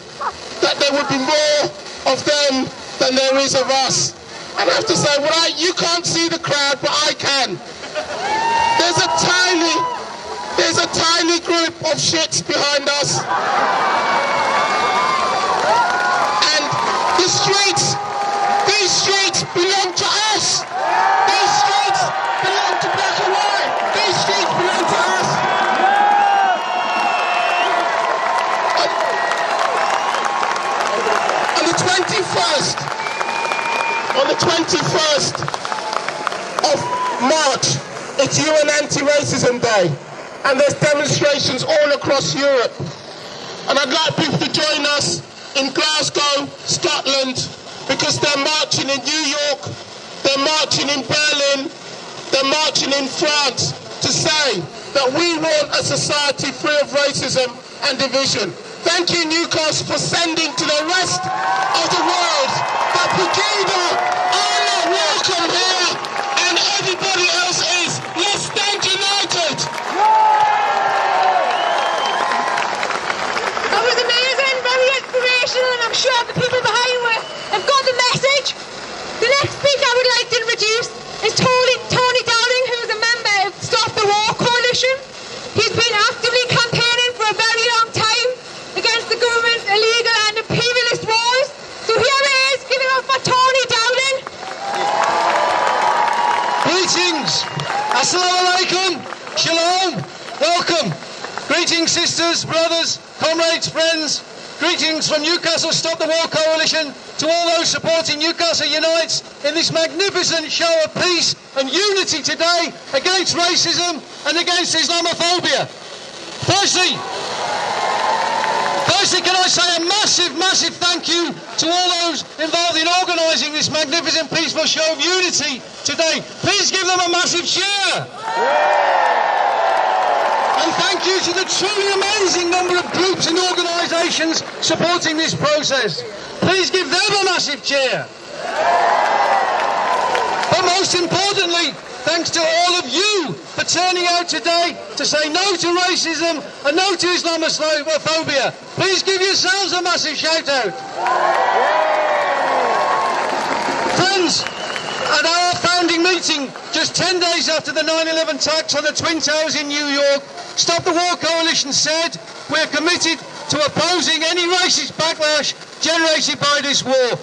That there would be more of them than there is of us. And I have to say, well, you can't see the crowd, but I can. There's a tiny group of shits behind us. And the streets, these streets belong to us. These streets belong to black and white. These streets belong to us. On the 21st of March, it's UN Anti-Racism Day, and there's demonstrations all across Europe. And I'd like people to join us in Glasgow, Scotland, because they're marching in New York, they're marching in Berlin, they're marching in France to say that we want a society free of racism and division. Thank you, Newcastle, for sending to the rest of the world that Pegida are not welcome here and everybody else is. Let's stand united. That was amazing, very inspirational, and I'm sure the people behind me have got the message. The next speaker I would like to introduce is Tony Dowling, who is a member of Stop the War Coalition. He's been actively campaigning for a very long time against the government's illegal and imperialist wars. So here he is, giving up for Tony Dowling. Greetings, Assalamu alaikum, Shalom, welcome. Greetings sisters, brothers, comrades, friends. Greetings from Newcastle Stop the War Coalition to all those supporting Newcastle Unites in this magnificent show of peace and unity today against racism and against Islamophobia. Firstly, can I say a massive thank you to all those involved in organising this magnificent peaceful show of unity today. Please give them a massive cheer. And thank you to the truly amazing number of groups and organisations supporting this process. Please give them a massive cheer. But most importantly, thanks to all of you for turning out today to say no to racism and no to Islamophobia. Please give yourselves a massive shout out. Friends, at our founding meeting, just 10 days after the 9/11 attacks on the Twin Towers in New York, Stop the War Coalition said we're committed to opposing any racist backlash generated by this war.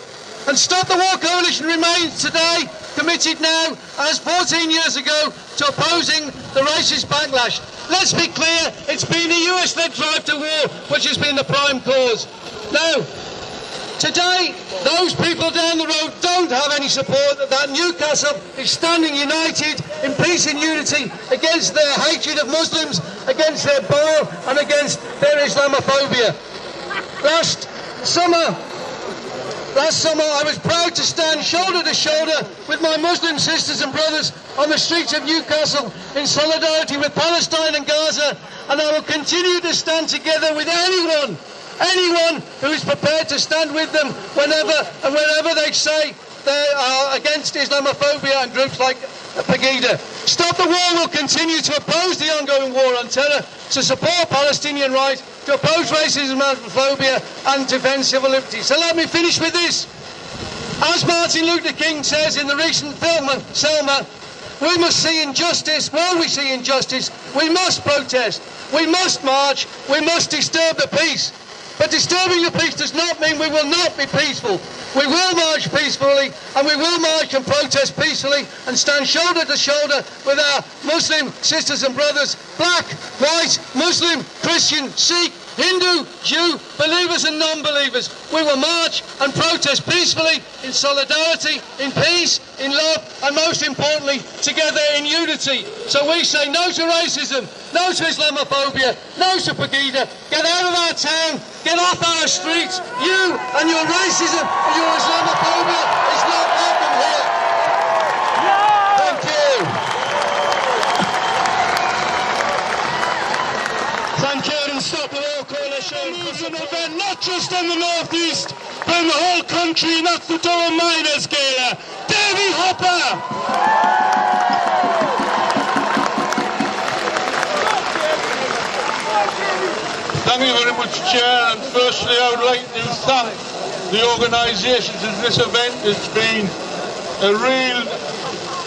And Stop the War Coalition remains today committed now, as 14 years ago, to opposing the racist backlash. Let's be clear, it's been the US-led drive to war which has been the prime cause. Now, today, those people down the road don't have any support that Newcastle is standing united in peace and unity against their hatred of Muslims, against their bar and against their Islamophobia. Last summer, I was proud to stand shoulder to shoulder with my Muslim sisters and brothers on the streets of Newcastle in solidarity with Palestine and Gaza, and I will continue to stand together with anyone who is prepared to stand with them whenever and wherever they say they are against Islamophobia and groups like Pegida. Stop the War will continue to oppose the ongoing war on terror, to support Palestinian rights, to oppose racism and Islamophobia and defend civil liberties. So let me finish with this. As Martin Luther King says in the recent film Selma, we must see injustice. While we see injustice, we must protest, we must march, we must disturb the peace. But disturbing the peace does not mean we will not be peaceful. We will march peacefully, and we will march and protest peacefully and stand shoulder to shoulder with our Muslim sisters and brothers, black, white, Muslim, Christian, Sikh, Hindu, Jew, believers and non-believers. We will march and protest peacefully, in solidarity, in peace, in love, and most importantly, together in unity. So we say no to racism, no to Islamophobia, no to Pegida. Get out of our town, get off our streets. You and your racism and your Islamophobia is not welcome here. Thank you. Thank you, and Stop the War Coalition. It's an event not just in the North East, but in the whole country, and that's the Durham Miners Gala. Davy Hopper! Thank you very much, Chair, and firstly I would like to thank the organisations of this event. It's been a real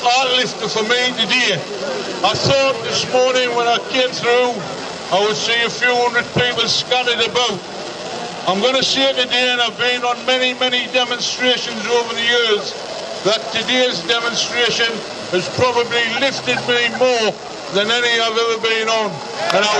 heart lifter for me today. I thought this morning when I came through I would see a few hundred people scattered about. I'm going to say today, and I've been on many demonstrations over the years, that today's demonstration has probably lifted me more than any I've ever been on. And I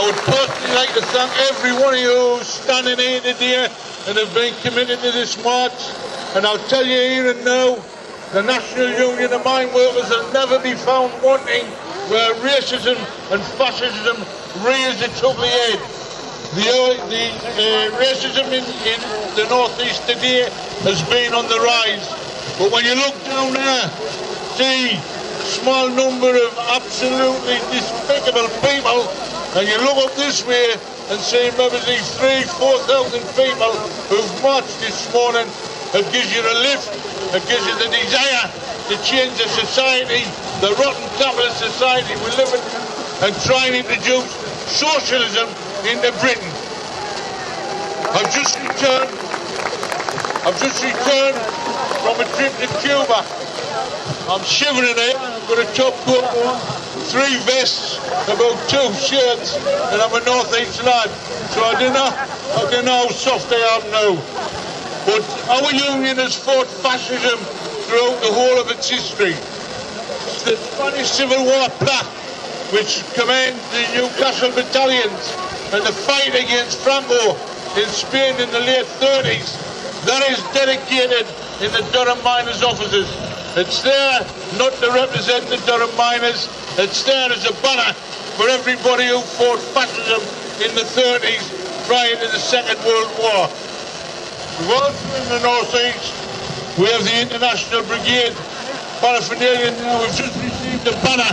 would personally like to thank every one of you standing here today and have been committed to this march. And I'll tell you here and now, the National Union of Mine Workers will never be found wanting where racism and fascism raise its ugly head. The racism in the North East today has been on the rise. But when you look down there, see small number of absolutely despicable people, and you look up this way and see maybe 3,000-4,000 people who've marched this morning, it gives you a lift, it gives you the desire to change the society, the rotten capitalist society we live in, and try and introduce socialism into Britain. I've just returned from a trip to Cuba. I'm shivering here. I've got a top coat on, 3 vests, about 2 shirts, and I'm a North East lad. So I don't know how soft I am now. But our union has fought fascism throughout the whole of its history. The Spanish Civil War plaque, which commands the Newcastle battalions, and the fight against Franco in Spain in the late 30s, that is dedicated in the Durham Miners' offices. It's there not to represent the Durham Miners, it's there as a banner for everybody who fought fascism in the 30s prior to the Second World War. We've also in the North East, we have the International Brigade paraphernalia now. We've just received a banner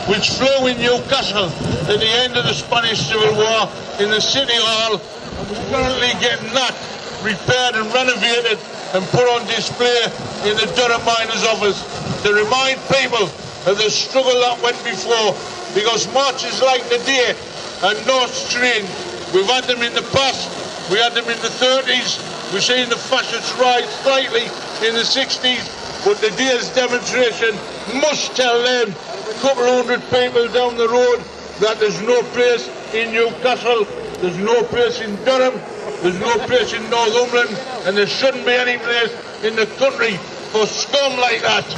which flew in Newcastle at the end of the Spanish Civil War in the City Hall. And we're currently getting that repaired and renovated and put on display in the Durham Miners' office to remind people of the struggle that went before, because marches like today are not strange. We've had them in the past, we had them in the 30s, we've seen the fascists rise slightly in the 60s, but today's demonstration must tell them, a couple hundred people down the road, that there's no place in Newcastle, there's no place in Durham, there's no place in Northumberland, and there shouldn't be any place in the country for scum like that.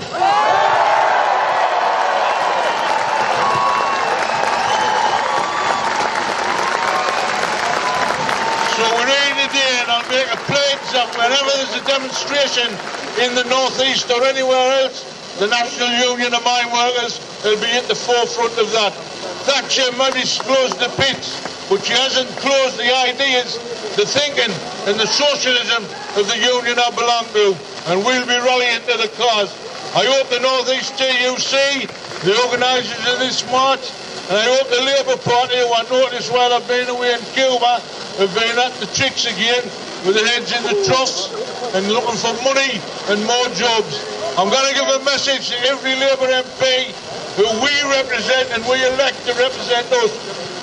So we're here today, and I'll make a pledge that whenever there's a demonstration in the northeast or anywhere else, the National Union of Mine Workers will be at the forefront of that. Thatcher maybe closed the pits, but she hasn't closed the ideas, the thinking and the socialism of the union I belong to, and we'll be rallying to the cause. I hope the North East TUC, the organisers of this march, and I hope the Labour Party, who I noticed while I've been away in Cuba, have been at the tricks again with their heads in the troughs and looking for money and more jobs. I'm going to give a message to every Labour MP who we represent and we elect to represent us.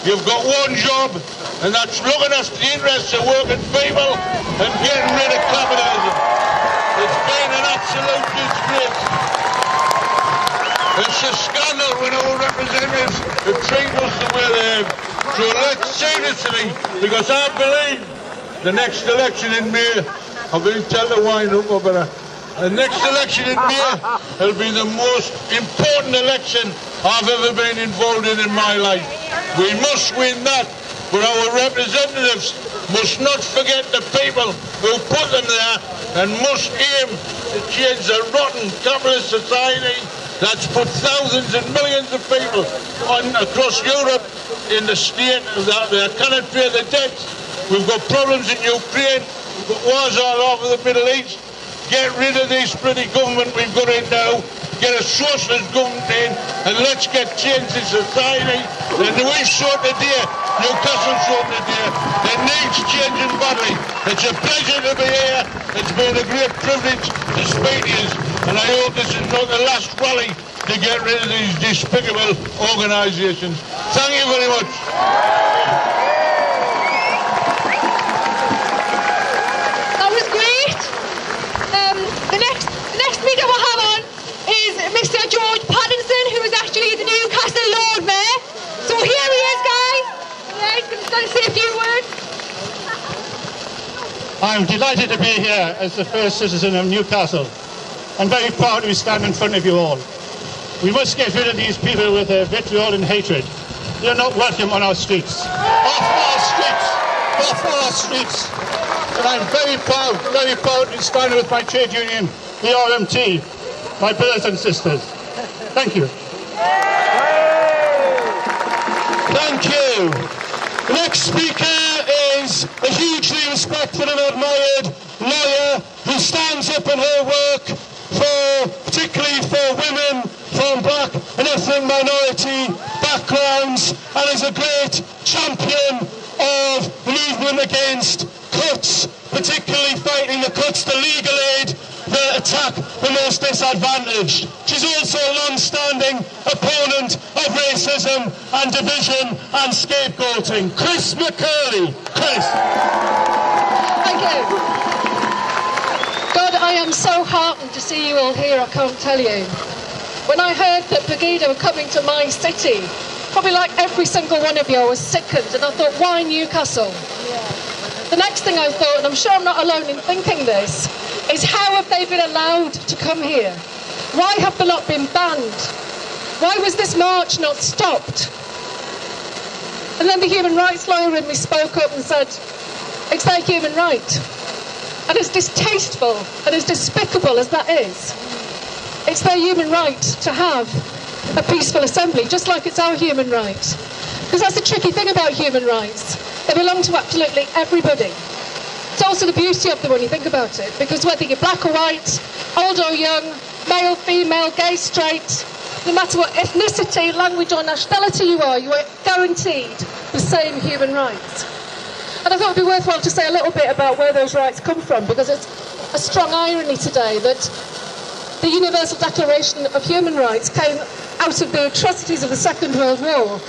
You've got one job, and that's looking after the interests of working people and getting rid of capitalism. It's been an absolute disgrace. It's a scandal when our representatives have treated us the way they have. So let's seriously, because I believe the next election in May, I've been told to wind up, but the next election in May will be the most important election I've ever been involved in my life. We must win that, but our representatives must not forget the people who put them there and must aim to change the rotten capitalist society that's put thousands and millions of people across Europe in the state that they cannot pay the debts. We've got problems in Ukraine, we've got wars all over the Middle East. Get rid of this bloody government we've got in now, get a socialist government in, and let's get change in society. And we've showed the day, Newcastle showed the day, it needs changing badly. It's a pleasure to be here, it's been a great privilege to speak to you, and I hope this is not the last rally to get rid of these despicable organisations. Thank you very much. Speaker we'll have on is Mr. George Pattinson, who is actually the Newcastle Lord Mayor. So here he is, guys. Yeah, he's going to say a few words. I'm delighted to be here as the first citizen of Newcastle. I'm very proud to stand in front of you all. We must get rid of these people with their vitriol and hatred. They're not welcome on our streets. Off our streets! Off our streets! And I'm very proud to stand with my trade union, the RMT, my brothers and sisters. Thank you. Thank you. The next speaker is a hugely respected and admired lawyer who stands up in her work particularly for women from black and ethnic minority backgrounds, and is a great champion of the movement against cuts, particularly fighting the cuts to legal aid that attack the most disadvantaged. She's also a long-standing opponent of racism and division and scapegoating. Chris McCurley. Chris. Thank you. God, I am so heartened to see you all here, I can't tell you. When I heard that Pegida were coming to my city, probably like every single one of you, I was sickened, and I thought, why Newcastle? The next thing I thought, and I'm sure I'm not alone in thinking this, is how have they been allowed to come here? Why have they not been banned? Why was this march not stopped? And then the human rights lawyer in me spoke up and said, it's their human right. And as distasteful and as despicable as that is, it's their human right to have a peaceful assembly, just like it's our human right. Because that's the tricky thing about human rights. They belong to absolutely everybody. It's also the beauty of them when you think about it, because whether you're black or white, old or young, male, female, gay, straight, no matter what ethnicity, language or nationality you are guaranteed the same human rights. And I thought it would be worthwhile to say a little bit about where those rights come from, because it's a strong irony today that the Universal Declaration of Human Rights came out of the atrocities of the Second World War,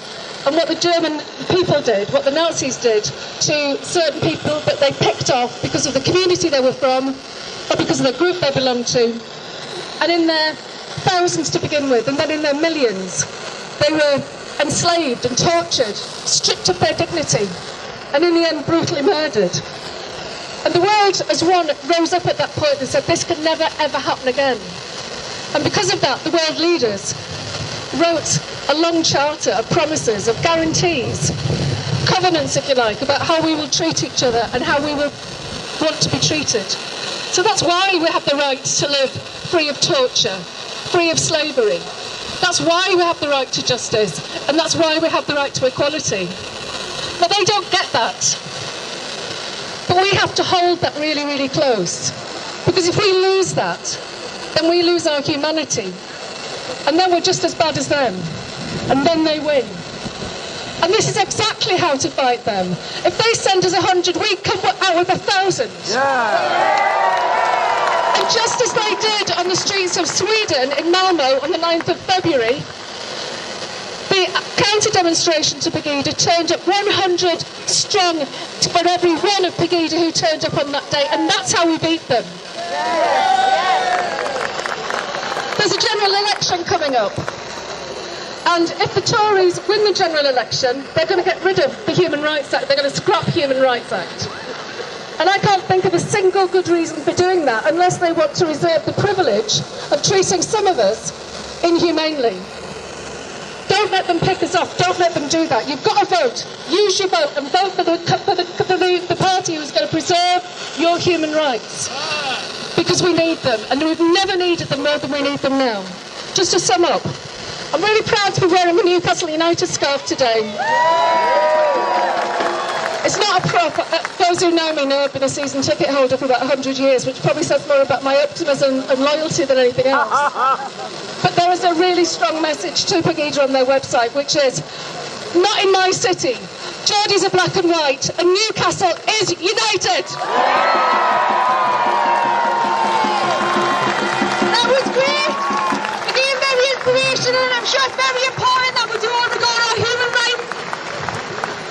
and what the German people did, what the Nazis did to certain people that they picked off because of the community they were from, or because of the group they belonged to. And in their thousands to begin with, and then in their millions, they were enslaved and tortured, stripped of their dignity, and in the end brutally murdered. And the world as one rose up at that point and said this could never ever happen again. And because of that, the world leaders wrote a long charter of promises, of guarantees, covenants if you like, about how we will treat each other and how we will want to be treated. So that's why we have the right to live free of torture, free of slavery. That's why we have the right to justice, and that's why we have the right to equality. But they don't get that. But we have to hold that really, really close. Because if we lose that, then we lose our humanity. And then we're just as bad as them. And then they win. And this is exactly how to fight them. If they send us 100, we come out with 1,000. And just as they did on the streets of Sweden in Malmö on the 9th of February, the counter-demonstration to Pegida turned up 100 strong for every one of Pegida who turned up on that day, and that's how we beat them. There's a general election coming up, and if the Tories win the general election, they're going to get rid of the Human Rights Act, they're going to scrap Human Rights Act. And I can't think of a single good reason for doing that unless they want to reserve the privilege of treating some of us inhumanely. Don't let them pick us off. Don't let them do that. You've got to vote. Use your vote and vote for the party who's going to preserve your human rights. Because we need them, and we've never needed them more than we need them now. Just to sum up, I'm really proud to be wearing the Newcastle United scarf today. It's not a prop. Those who know me know I've been a season ticket holder for about 100 years, which probably says more about my optimism and loyalty than anything else. But there is a really strong message to Pegida on their website, which is, not in my city. Geordies are black and white, and Newcastle is united. That was great. Again, very inspirational, and I'm sure it's very important that we do all regard our human rights.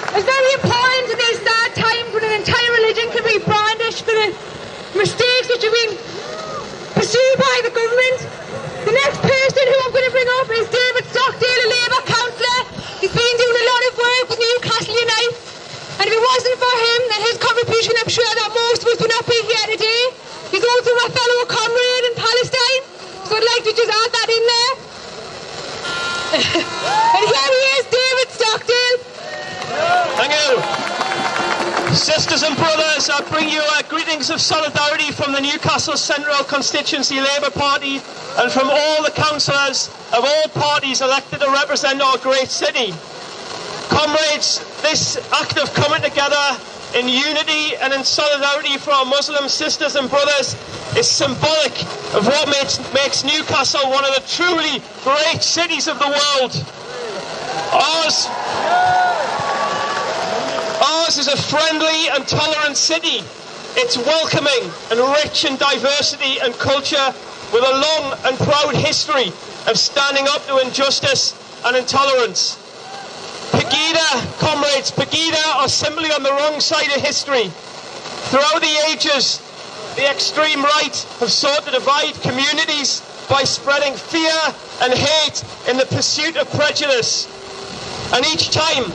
It's very important in these sad times when an entire religion can be brandished for the mistakes which have been pursued by the government. The next person who I'm going to bring up is David Stockdale, a Labour councillor. He's been doing a lot of work with Newcastle Unite, and if it wasn't for him and his contribution, I'm sure that most of us would not be here today. He's also my fellow comrade in Palestine, so I'd like to just add that in there. And here he is, David Stockdale. Thank you. Sisters and brothers, I bring you greetings of solidarity from the Newcastle Central Constituency Labour Party and from all the councillors of all parties elected to represent our great city. Comrades, this act of coming together in unity and in solidarity for our Muslim sisters and brothers is symbolic of what makes Newcastle one of the truly great cities of the world. Ours is a friendly and tolerant city. It's welcoming and rich in diversity and culture, with a long and proud history of standing up to injustice and intolerance. Pegida, comrades, Pegida are simply on the wrong side of history. Throughout the ages, the extreme right have sought to divide communities by spreading fear and hate in the pursuit of prejudice. And each time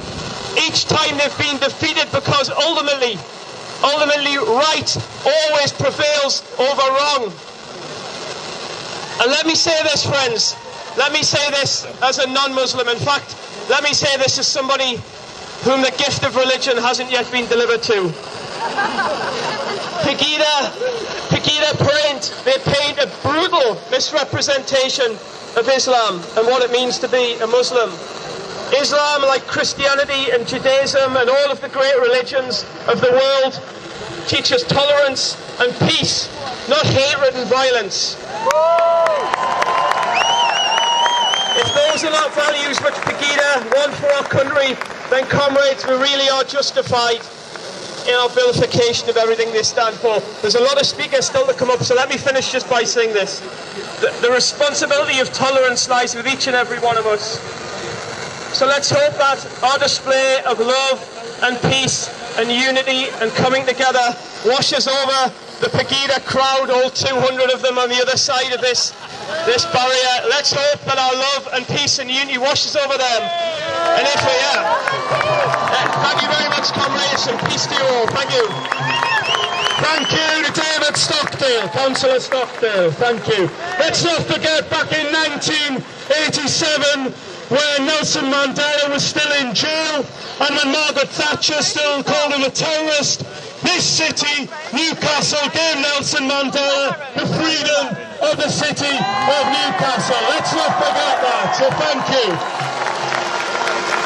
they've been defeated, because ultimately right always prevails over wrong. And let me say this, friends, let me say this as a non-Muslim. In fact, let me say this as somebody whom the gift of religion hasn't yet been delivered to. Pegida paint a brutal misrepresentation of Islam and what it means to be a Muslim. Islam, like Christianity and Judaism and all of the great religions of the world, teaches tolerance and peace, not hatred and violence. If those are not values which Pegida want for our country, then comrades, we really are justified in our vilification of everything they stand for. There's a lot of speakers still to come up, so let me finish just by saying this. The responsibility of tolerance lies with each and every one of us. So let's hope that our display of love and peace and unity and coming together washes over the Pegida crowd, all 200 of them on the other side of this barrier. Let's hope that our love and peace and unity washes over them. And if we are, thank you very much, comrades, and peace to you all. Thank you. Thank you to David Stockdale, Councillor Stockdale. Thank you. Let's not forget back in 1987, where Nelson Mandela was still in jail, and when Margaret Thatcher still called him a terrorist, this city, Newcastle, gave Nelson Mandela the freedom of the city of Newcastle. Let's not forget that, so thank you.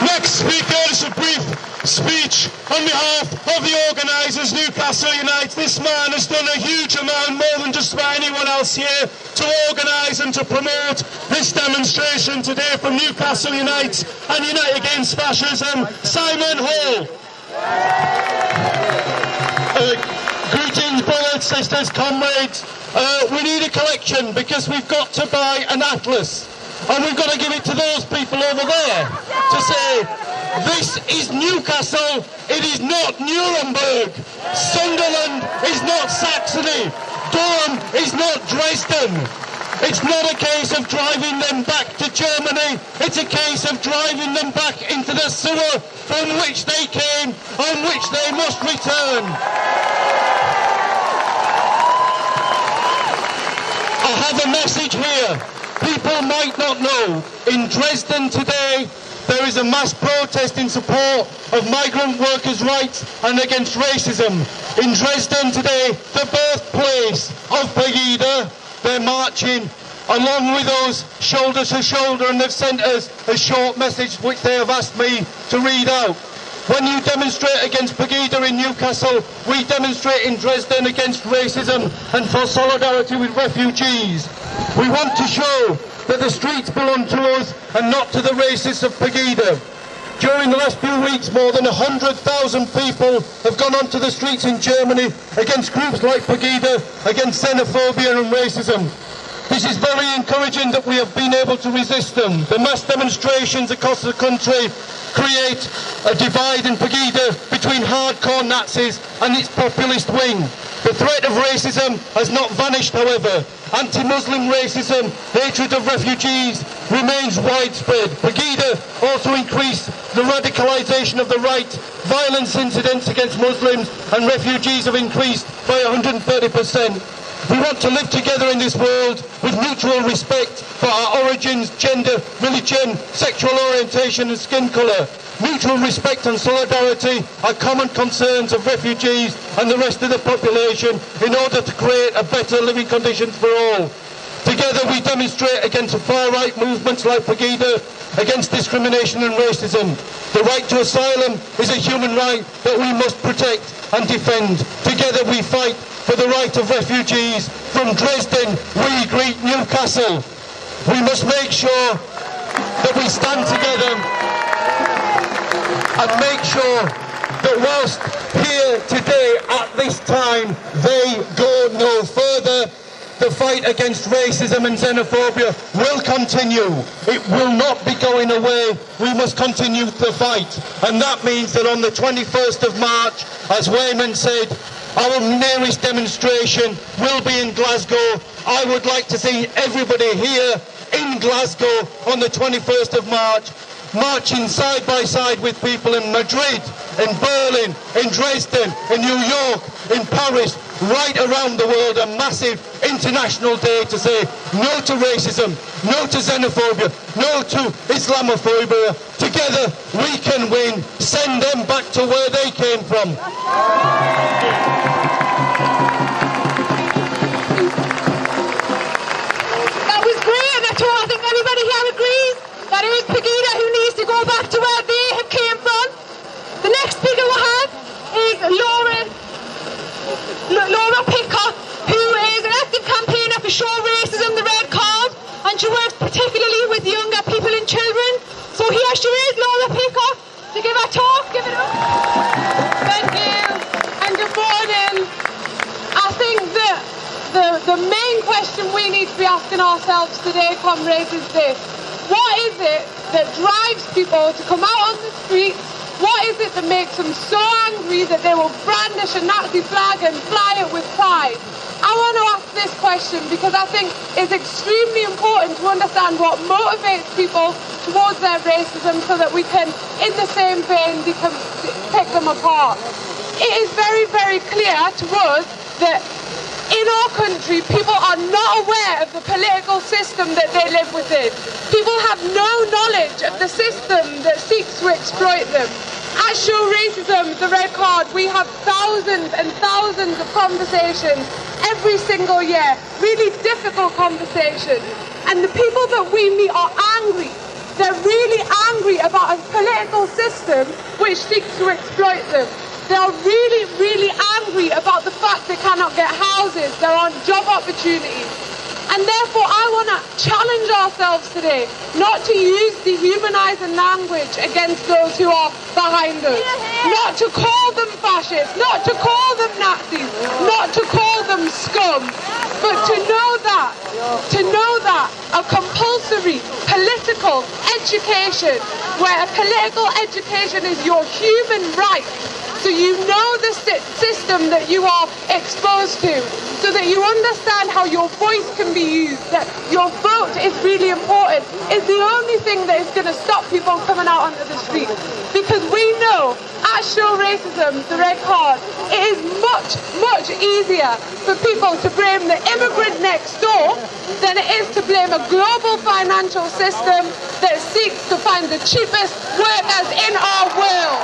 Next speaker is a brief speech on behalf of the organisers, Newcastle Unites. This man has done a huge amount, more than just about anyone else here, to organise and to promote this demonstration today from Newcastle Unites and Unite Against Fascism, Simon Hall. Greetings, brothers, sisters, comrades. We need a collection because we've got to buy an atlas. And we've got to give it to those people over there to say, this is Newcastle, it is not Nuremberg. Sunderland is not Saxony. Durham is not Dresden. It's not a case of driving them back to Germany. It's a case of driving them back into the sewer from which they came, on which they must return. I have a message here. People might not know, in Dresden today, there is a mass protest in support of migrant workers' rights and against racism. In Dresden today, the birthplace of Pegida, they're marching along with us, shoulder to shoulder, and they've sent us a short message which they have asked me to read out. When you demonstrate against Pegida in Newcastle, we demonstrate in Dresden against racism and for solidarity with refugees. We want to show that the streets belong to us and not to the racists of Pegida. During the last few weeks, more than 100,000 people have gone onto the streets in Germany against groups like Pegida, against xenophobia and racism. This is very encouraging that we have been able to resist them. The mass demonstrations across the country create a divide in Pegida between hardcore Nazis and its populist wing. The threat of racism has not vanished, however. Anti-Muslim racism, hatred of refugees remains widespread. Pegida also increased the radicalisation of the right. Violence incidents against Muslims and refugees have increased by 130%. We want to live together in this world with mutual respect for our origins, gender, religion, sexual orientation and skin colour. Mutual respect and solidarity are common concerns of refugees and the rest of the population in order to create a better living conditions for all. Together we demonstrate against far-right movements like Pegida, against discrimination and racism. The right to asylum is a human right that we must protect and defend. Together we fight for the right of refugees. From Dresden, we greet Newcastle. We must make sure that we stand together and make sure that whilst here today at this time they go no further, the fight against racism and xenophobia will continue. It will not be going away. We must continue the fight. And that means that on the 21st of March, as Wayman said, our nearest demonstration will be in Glasgow. I would like to see everybody here in Glasgow on the 21st of March, marching side by side with people in Madrid, in Berlin, in Dresden, in New York, in Paris, right around the world, a massive international day to say no to racism, no to xenophobia, no to Islamophobia. Together we can win. Send them back to where they came from. That was great, and I think everybody here agrees that it is Pegida who needs to go back to where they have came from. The next speaker we'll have is Laura Picker, who is an active campaigner for Show Racism the Red Card, and she works particularly with younger people and children. So here she is, Laura Picker, to give her talk. Give it up. Thank you, and good morning. I think that the main question we need to be asking ourselves today, comrades, is this. What is it that drives people to come out on the streets What is it that makes them so angry that they will brandish a Nazi flag and fly it with pride? I want to ask this question because I think it's extremely important to understand what motivates people towards their racism so that we can, in the same vein, pick them apart. It is very, very clear to us that in our country, people are not aware of the political system that they live within. People have no knowledge of the system that seeks to exploit them. At Show Racism, the Red Card, we have thousands and thousands of conversations every single year, really difficult conversations. And the people that we meet are angry. They're really angry about a political system which seeks to exploit them. They are really, really angry about the fact they cannot get houses, there aren't job opportunities. And therefore I want to challenge ourselves today not to use dehumanising language against those who are behind us. Not to call them fascists, not to call them Nazis, not to call them scum, but to know that a compulsory political education, where a political education is your human right, so you know the system that you are exposed to, so that you understand how your voice can be used, that your vote is really important, is the only thing that is going to stop people coming out onto the street. Because we know at Show Racism, the Red Card, it is much, much easier for people to blame the immigrant next door than it is to blame a global financial system that seeks to find the cheapest workers in our world.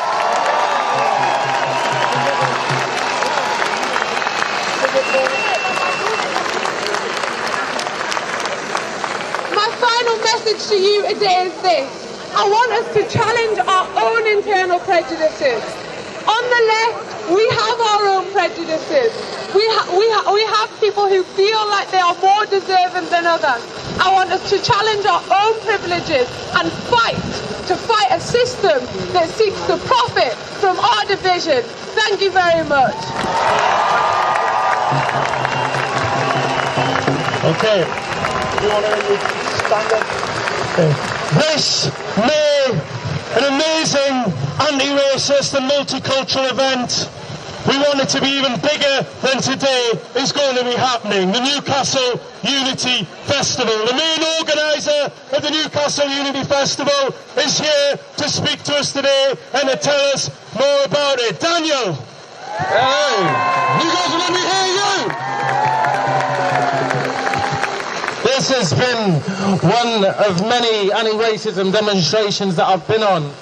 My final message to you today is this. I want us to challenge our own internal prejudices. On the left, we have our own prejudices. We have people who feel like they are more deserving than others. I want us to challenge our own privileges and fight a system that seeks to profit from our division. Thank you very much. Okay. You want to stand up? This May, an amazing anti-racist and multicultural event. We want it to be even bigger than today. Is going to be happening. The Newcastle Unity Festival. The main organiser of the Newcastle Unity Festival is here to speak to us today and to tell us more about it. Daniel! Hey! You guys will let me hear you! This has been one of many anti-racism demonstrations that I've been on.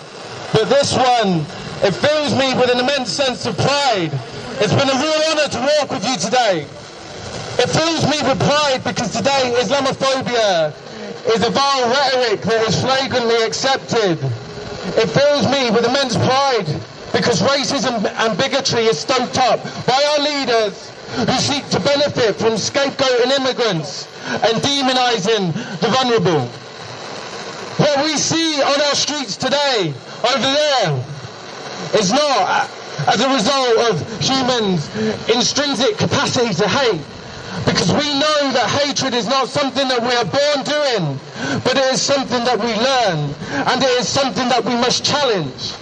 But this one, it fills me with an immense sense of pride. It's been a real honour to walk with you today. It fills me with pride because today Islamophobia is a vile rhetoric that is flagrantly accepted. It fills me with immense pride because racism and bigotry is stoked up by our leaders who seek to benefit from scapegoating immigrants and demonising the vulnerable. What we see on our streets today, over there, is not as a result of humans' intrinsic capacity to hate, because we know that hatred is not something that we are born doing, but it is something that we learn, and it is something that we must challenge.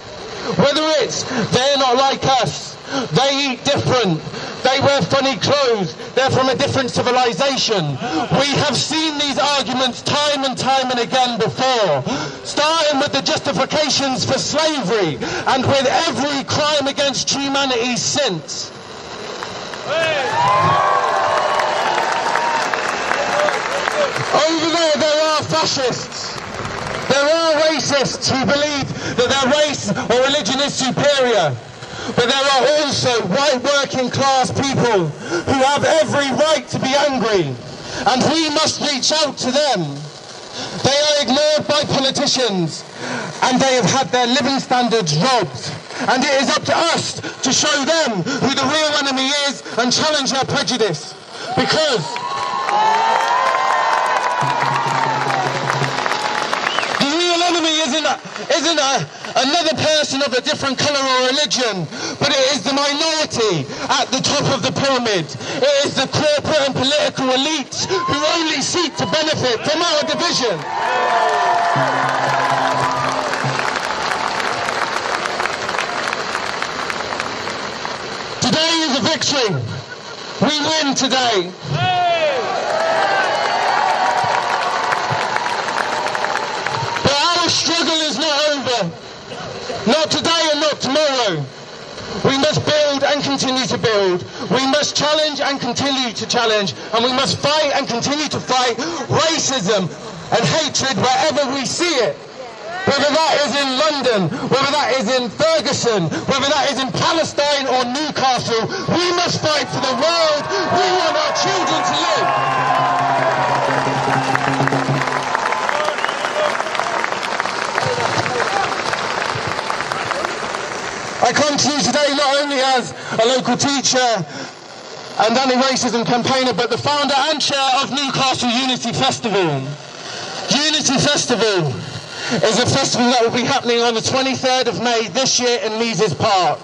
Whether it's they're not like us, they eat different, they wear funny clothes, they're from a different civilization. We have seen these arguments time and time and again before, starting with the justifications for slavery and with every crime against humanity since. Over there are fascists. There are racists who believe that their race or religion is superior. But there are also white working class people who have every right to be angry, and we must reach out to them. They are ignored by politicians, and they have had their living standards robbed. And it is up to us to show them who the real enemy is and challenge their prejudice. Because the real enemy isn't another person of a different colour or religion, but it is the minority at the top of the pyramid. It is the corporate and political elites who only seek to benefit from our division. victory. We win today. But our struggle is not over. Not today and not tomorrow. We must build and continue to build. We must challenge and continue to challenge. And we must fight and continue to fight racism and hatred wherever we see it. Whether that is in London, whether that is in Ferguson, whether that is in Palestine or Newcastle, we must fight for the world we want our children to live. I come to you today not only as a local teacher and anti-racism campaigner, but the founder and chair of Newcastle Unity Festival. Unity Festival is a festival that will be happening on the 23rd of May this year in Mises Park.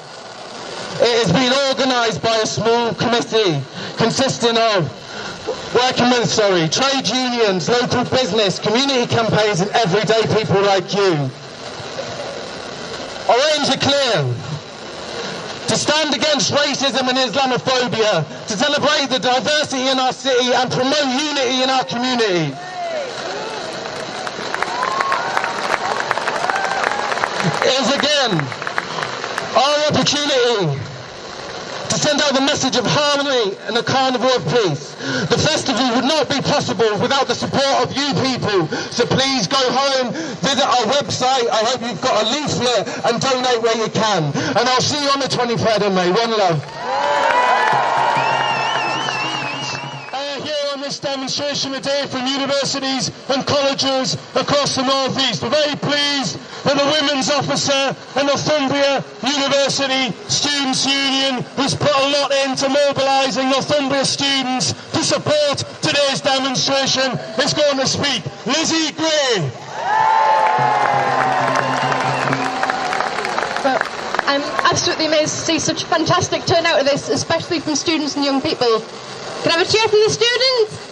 It has been organised by a small committee consisting of trade unions, local business, community campaigns and everyday people like you. Our aims are clear. To stand against racism and Islamophobia, to celebrate the diversity in our city and promote unity in our community. It is again our opportunity to send out the message of harmony and a carnival of peace. The festival would not be possible without the support of you people. So please go home, visit our website. I hope you've got a leaflet and donate where you can. And I'll see you on the 23rd of May. One love. This demonstration today from universities and colleges across the North East. We're very pleased that the Women's Officer and Northumbria University Students' Union has put a lot into mobilising Northumbria students to support today's demonstration. Is going to speak Lizzie Gray. Well, I'm absolutely amazed to see such a fantastic turnout of this, especially from students and young people. Can I have a cheer from the students?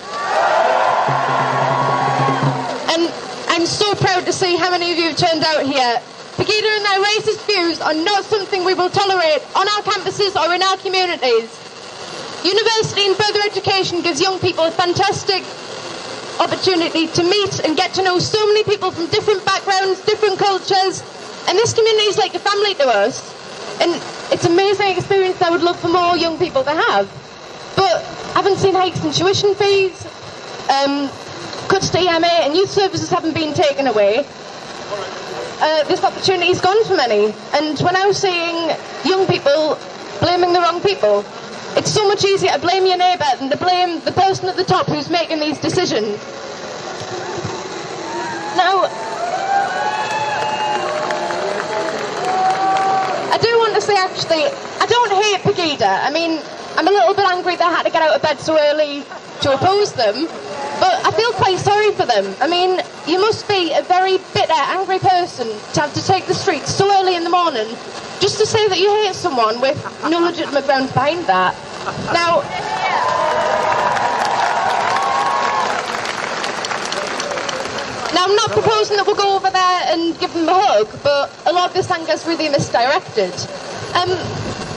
And I'm so proud to see how many of you have turned out here. Pegida and their racist views are not something we will tolerate on our campuses or in our communities. University and further education gives young people a fantastic opportunity to meet and get to know so many people from different backgrounds, different cultures, and this community is like a family to us. And it's an amazing experience I would love for more young people to have. But I haven't seen hikes in tuition fees, cuts to EMA and youth services haven't been taken away. This opportunity's gone for many. And when I was seeing young people blaming the wrong people, it's so much easier to blame your neighbour than to blame the person at the top who's making these decisions. Now, I do want to say actually, I don't hate Pegida. I mean, I'm a little bit angry that I had to get out of bed so early to oppose them, but I feel quite sorry for them. I mean, you must be a very bitter, angry person to have to take the streets so early in the morning just to say that you hate someone with no legitimate grounds behind that. Now, I'm not proposing that we'll go over there and give them a hug, but a lot of this anger's really misdirected.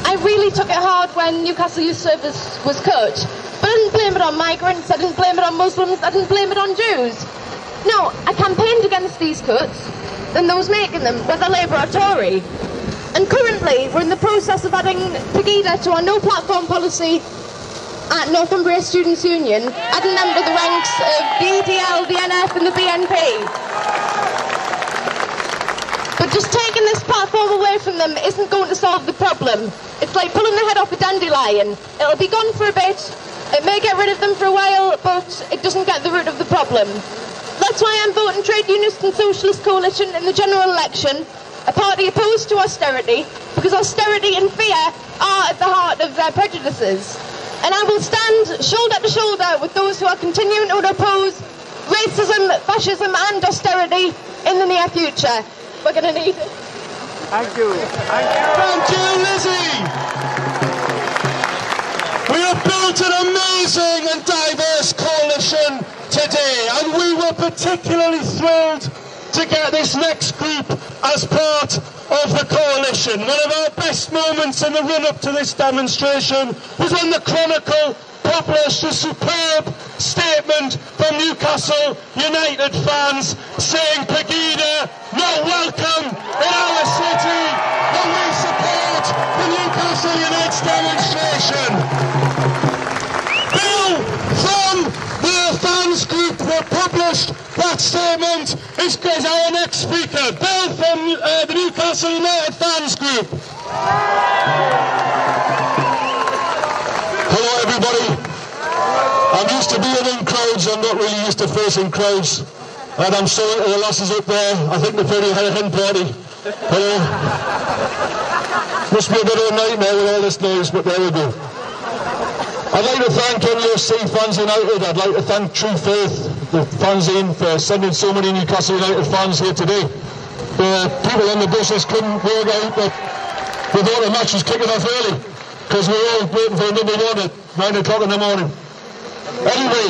I really took it hard when Newcastle Youth Service was cut, but I didn't blame it on migrants, I didn't blame it on Muslims, I didn't blame it on Jews. No, I campaigned against these cuts and those making them, whether Labour or Tory. And currently, we're in the process of adding Pegida to our no platform policy at Northumbria Students' Union, adding them to the ranks of the EDL, the NF and the BNP. But just taking this platform away from them isn't going to solve the problem. It's like pulling the head off a dandelion. It'll be gone for a bit, it may get rid of them for a while, but it doesn't get the root of the problem. That's why I'm voting Trade Unionist and Socialist Coalition in the general election, a party opposed to austerity, because austerity and fear are at the heart of their prejudices. And I will stand shoulder to shoulder with those who are continuing to oppose racism, fascism and austerity in the near future. We're going to need it. Thank you. Thank you, Lizzie. We have built an amazing and diverse coalition today, and we were particularly thrilled to get this next group as part of the coalition. discussion. One of our best moments in the run-up to this demonstration was when the Chronicle published a superb statement from Newcastle United fans saying Pegida not welcome in our city, but we support the Newcastle United demonstration. Bill from the fans group that published that statement is our next speaker. Bill from the Newcastle United fans group. Hello everybody. I'm used to being in crowds, I'm not really used to facing crowds. And I'm sorry to the lasses up there, I think they've already had a hen party. Hello. Must be a bit of a nightmare with all this noise, but there we go. I'd like to thank NUC Fans United, I'd like to thank True Faith, the fanzine, for sending so many Newcastle United fans here today. The people on the buses couldn't work out that they thought the match was kicking off early, because we were all waiting for number 1 at 9 o'clock in the morning. Anyway,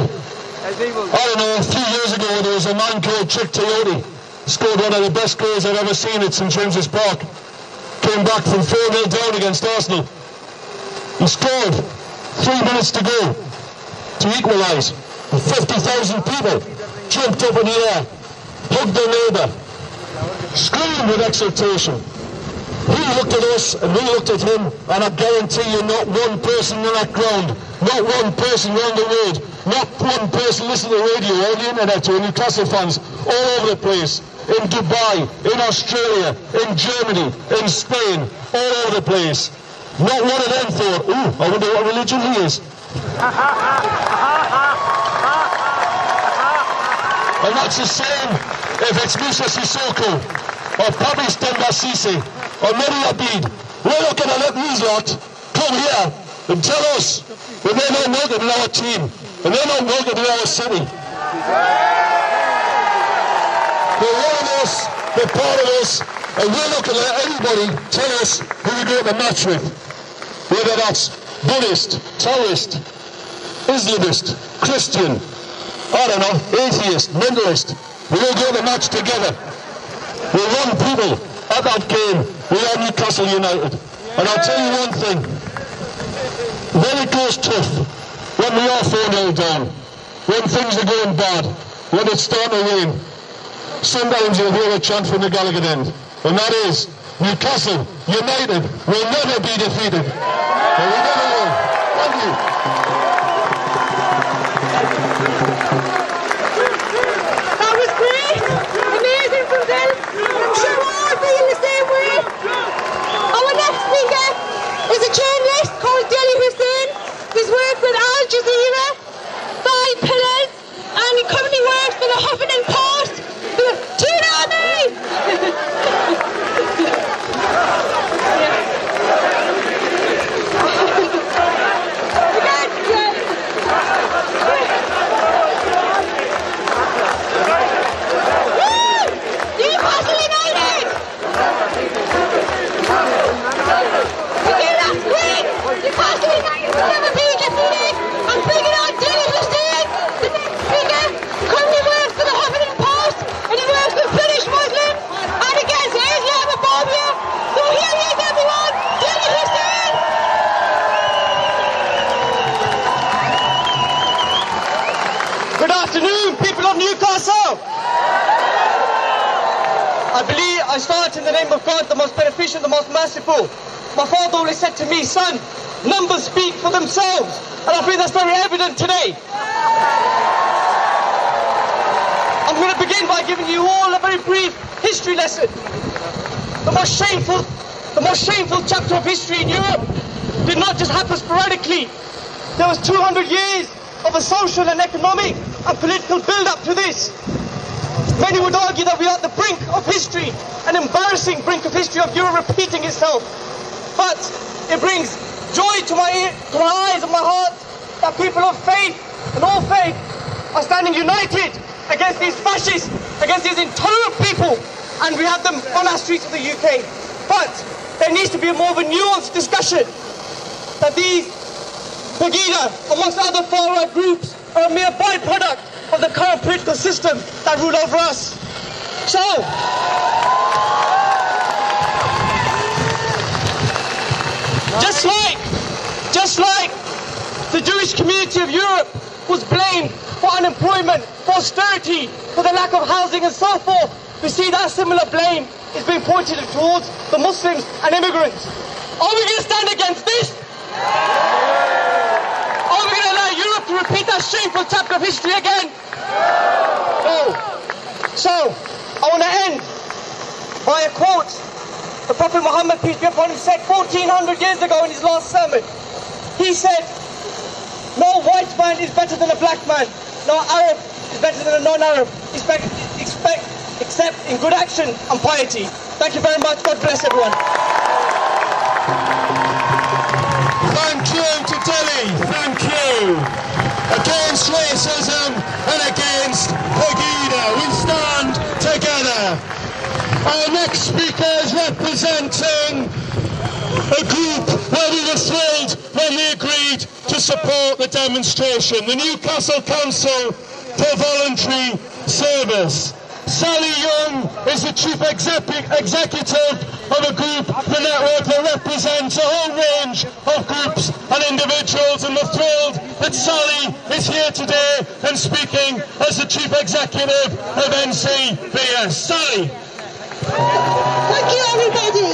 I don't know, a few years ago there was a man called Chick Toyota, scored one of the best goals I've ever seen at St James's Park. Came back from 4-0 down against Arsenal. He scored 3 minutes to go to equalise. 50,000 people jumped up in the air, hugged their neighbour, screamed with exultation. He looked at us and we looked at him, and I guarantee you not one person in that ground, not one person around the road, not one person listening to the radio or the internet or Newcastle fans all over the place, in Dubai, in Australia, in Germany, in Spain, all over the place. Not one of them thought, ooh, I wonder what religion he is. And that's the same if it's Musa Sissoko or Pavis Demba Cisse or Mehdi Abid. We're not going to let these lot come here and tell us that they're not welcome in our team and they're not welcome in our city. They're one of us, they're part of us, and we're not going to let anybody tell us who we're going to match with. Whether that's Buddhist, Taoist, Islamist, Christian, I don't know, atheist, mentalist. We all go to the match together. We're one people at that game. We are Newcastle United. And I'll tell you one thing. When it goes tough, when we are 4-0 down, when things are going bad, when it's starting to rain, sometimes you'll hear a chant from the Gallagher end. And that is, Newcastle United will never be defeated. And we never will. Thank you. That was great. Amazing from Bill. I'm sure we're all feeling the same way. Our next speaker is a journalist called Delhi Hussain. He's worked with Al Jazeera, 5 Pillars, and he currently works for the Huffington Post. Tune on me! Newcastle United! That's great! Newcastle United will never be defeated! I'm bringing on Delhi Hussain, the next speaker, currently works for the Huffington Post, and he works with British Muslims and against Islamophobia. So here he is, everyone, Delhi Hussain! Good afternoon, people of Newcastle. I believe I start in the name of God, the most beneficent, the most merciful. My father always said to me, son, numbers speak for themselves. And I think that's very evident today. I'm going to begin by giving you all a very brief history lesson. The most shameful chapter of history in Europe did not just happen sporadically. There was 200 years of a social and economic and political build-up to this. Many would argue that we are at the brink of history, an embarrassing brink of history of Europe repeating itself. But it brings joy to my eyes and my heart that people of faith and all faith are standing united against these fascists, against these intolerant people, and we have them on our streets of the UK. But there needs to be more of a nuanced discussion that these Pegida, amongst other far-right groups, are a mere byproduct of the current political system that rule over us. So, Jewish community of Europe was blamed for unemployment, for austerity, for the lack of housing and so forth. We see that similar blame is being pointed towards the Muslims and immigrants. Are we going to stand against this? Are we going to allow Europe to repeat that shameful chapter of history again? No. So, I want to end by a quote. The Prophet Muhammad, peace be upon him, said 1400 years ago in his last sermon. He said, no white man is better than a black man. No Arab is better than a non-Arab. Except in good action and piety. Thank you very much. God bless everyone. Thank you to Delhi. Thank you. Against racism and against Pegida, we stand together. Our next speaker is representing a group where we were thrilled when they agreed to support the demonstration, the Newcastle Council for Voluntary Service. Sally Young is the Chief Executive of a group, the network, that represents a whole range of groups and individuals, and we're thrilled that Sally is here today and speaking as the Chief Executive of NCBS. Sally. Thank you, everybody.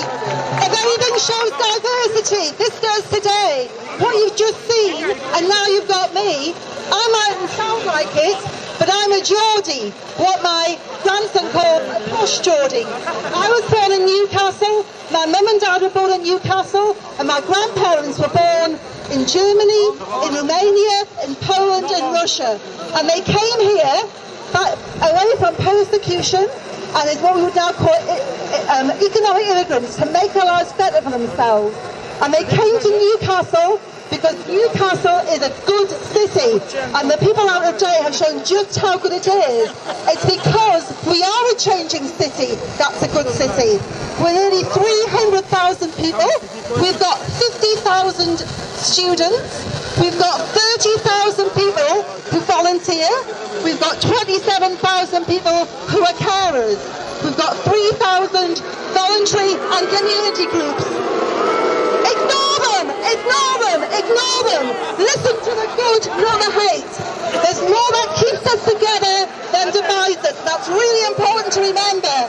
If anything shows diversity, this does today. What you've just seen, and now you've got me. I mightn't sound like it, but I'm a Geordie, what my grandson called a posh Geordie. I was born in Newcastle, my mum and dad were born in Newcastle, and my grandparents were born in Germany, in Romania, in Poland, in Russia. And they came here away from persecution, and is what we would now call economic immigrants, to make their lives better for themselves. And they came to Newcastle because Newcastle is a good city, and the people out today have shown just how good it is. It's because we are a changing city that's a good city. We're nearly 300,000 people. We've got 50,000 students. We've got 30,000 people who volunteer. We've got 27,000 people who are carers. We've got 3,000 voluntary and community groups. Ignore them! Ignore them! Ignore them! Listen to the good, not the hate. There's more that keeps us together than divides us. That's really important to remember.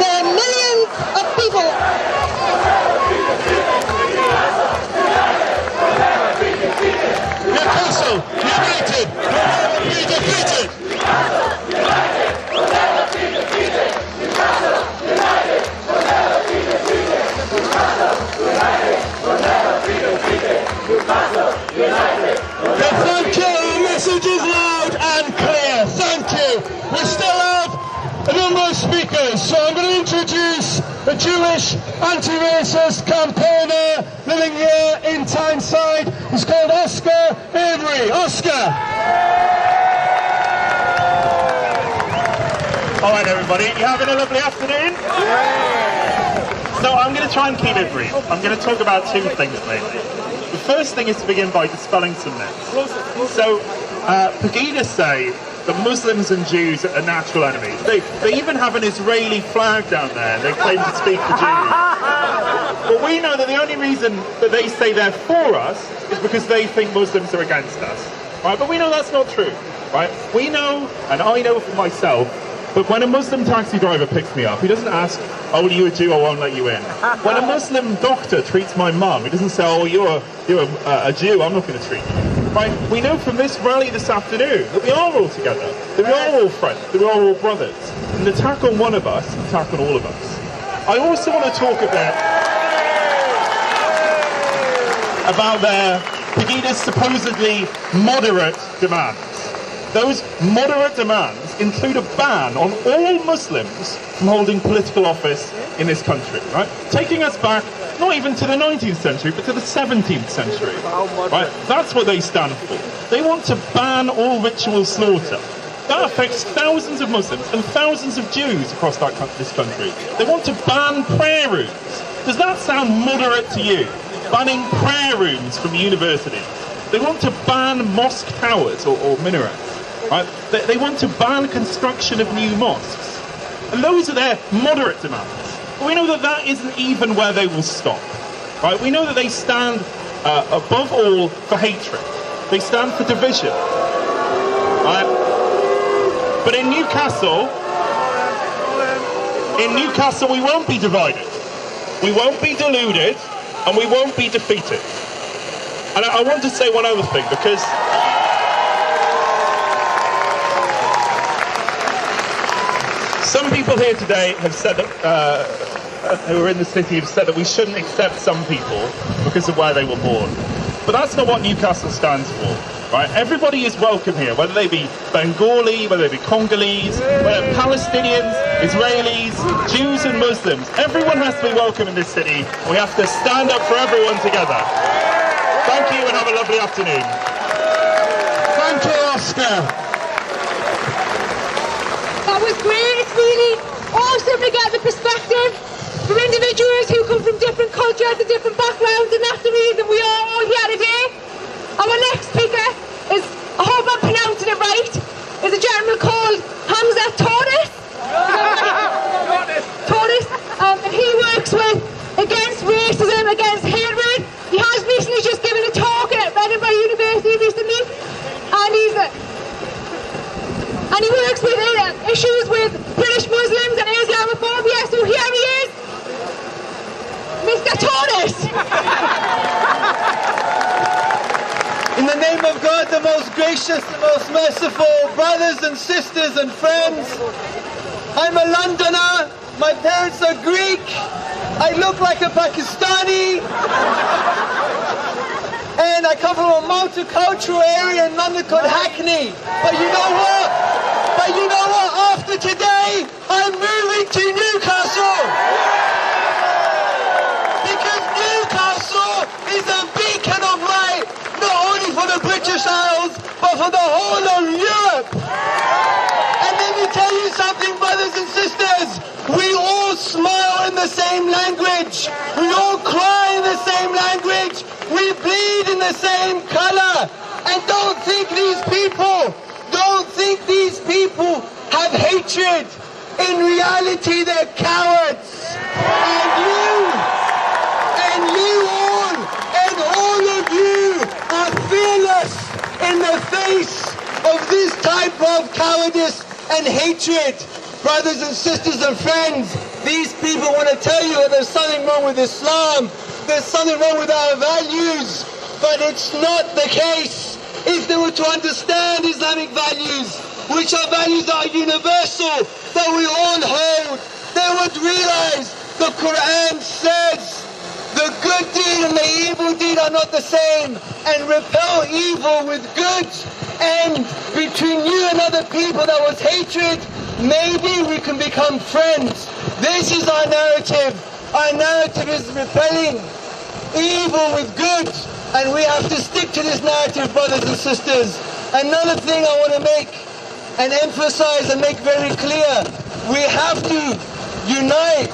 There are millions of people. Newcastle, united, will never be defeated. United, will never be defeated. Newcastle, united, will never be defeated. Newcastle, united, will never be defeated. Newcastle, united, will never be defeated. Thank you. The message is loud and clear. Thank you. We still have a number of speakers, so I'm going to introduce a Jewish anti-racist campaigner living here in Tyneside. He's called Oscar Avery. Oscar! All right, everybody, you having a lovely afternoon? So I'm going to try and keep it brief. I'm going to talk about two things mainly. The first thing is to begin by dispelling some myths. So, Pegida say that Muslims and Jews are natural enemies. They even have an Israeli flag down there. They claim to speak for Jews. But we know that the only reason that they say they're for us is because they think Muslims are against us. Right? But we know that's not true. Right? We know, and I know for myself, but when a Muslim taxi driver picks me up, he doesn't ask, oh, are you a Jew, I won't let you in. When a Muslim doctor treats my mum, he doesn't say, oh, you're a Jew, I'm not going to treat you. Right? We know from this rally this afternoon that we are all together, that we are all friends, that we are all brothers. And an attack on one of us, an attack on all of us. I also want to talk about their Pegida's supposedly moderate demands. Those moderate demands include a ban on all Muslims from holding political office in this country, right? Taking us back, not even to the 19th century, but to the 17th century, right? That's what they stand for. They want to ban all ritual slaughter. That affects thousands of Muslims and thousands of Jews across this country. They want to ban prayer rooms. Does that sound moderate to you? Banning prayer rooms from universities. They want to ban mosque towers or minarets. Right? They want to ban construction of new mosques. And those are their moderate demands. But we know that that isn't even where they will stop. Right? We know that they stand above all for hatred. They stand for division. Right? But in Newcastle, we won't be divided. We won't be deluded, and we won't be defeated. And I want to say one other thing, because some people here today have said that, who are in the city, have said that we shouldn't accept some people because of where they were born. But that's not what Newcastle stands for, right? Everybody is welcome here, whether they be Bengali, whether they be Congolese, whether Palestinians, Israelis, Jews and Muslims. Everyone has to be welcome in this city. We have to stand up for everyone together. Thank you and have a lovely afternoon. Thank you, Oscar. That was great. It's really awesome to get the perspective from individuals who come from different cultures and different backgrounds, and that's the reason we are all here today. Our next speaker is, I hope I'm pronouncing it right, is a gentleman called Hamza Torres. Torres, and he works with against racism, against hatred. He has recently just given a talk at Edinburgh University recently, and he works with issues with British Muslims and Islamophobia. So here he is, Mr. Torres. In the name of God, the most gracious, the most merciful, brothers and sisters and friends, I'm a Londoner. My parents are Greek. I look like a Pakistani. And I come from a multicultural area in London called Hackney. But you know what? After today, I'm moving to Newcastle. Because Newcastle is a beacon of light, not only for the British Isles, but for the whole of Europe. And let me tell you something, brothers and sisters. We all smile in the same language. We all cry in the same language. We bleed in the same color. And don't think these people have hatred. In reality, they're cowards. And all of you are fearless in the face of this type of cowardice and hatred. Brothers and sisters and friends, these people want to tell you that there's something wrong with Islam, there's something wrong with our values, but it's not the case. If they were to understand Islamic values, which are values that are universal, that we all hold, they would realize the Quran says the good deed and the evil deed are not the same, and repel evil with good. And between you and other people that was hatred, maybe we can become friends. This is our narrative. Our narrative is repelling evil with good, and we have to stick to this narrative, brothers and sisters. Another thing I want to make and emphasize and make very clear, we have to unite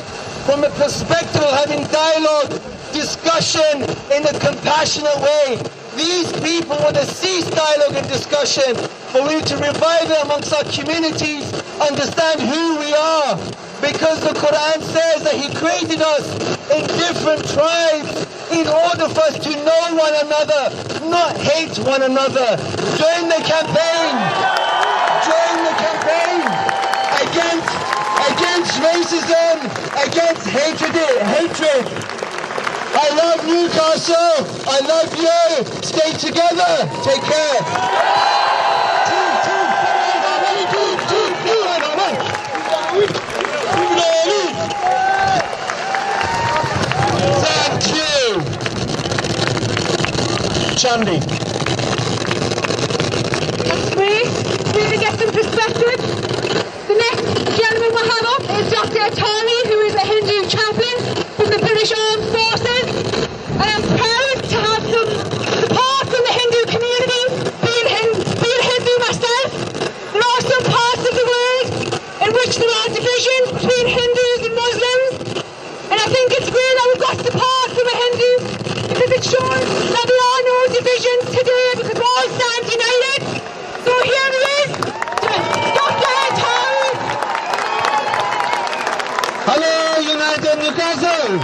from a perspective of having dialogue, discussion in a compassionate way. These people want to cease dialogue and discussion, but we need to revive it amongst our communities, understand who we are, because the Quran says that He created us in different tribes in order for us to know one another, not hate one another. Join the campaign. Join the campaign against racism, against hatred. I love Newcastle. I love you. Stay together. Take care. Thank you. Chandi. That's great. Really get some perspective. The next gentleman we'll have up is Dr. Atali, who is a Hindu chaplain from the British Armed Forces. And I'm proud to have some support from the Hindu community, being Hindu myself. There are some parts of the world in which there are divisions between Hindus and Muslims. And I think it's great that we've got support from a Hindu, because it shows that there are no divisions today, because we all stand united. So here he is, Dr. Atali. Hello, United Newcastle.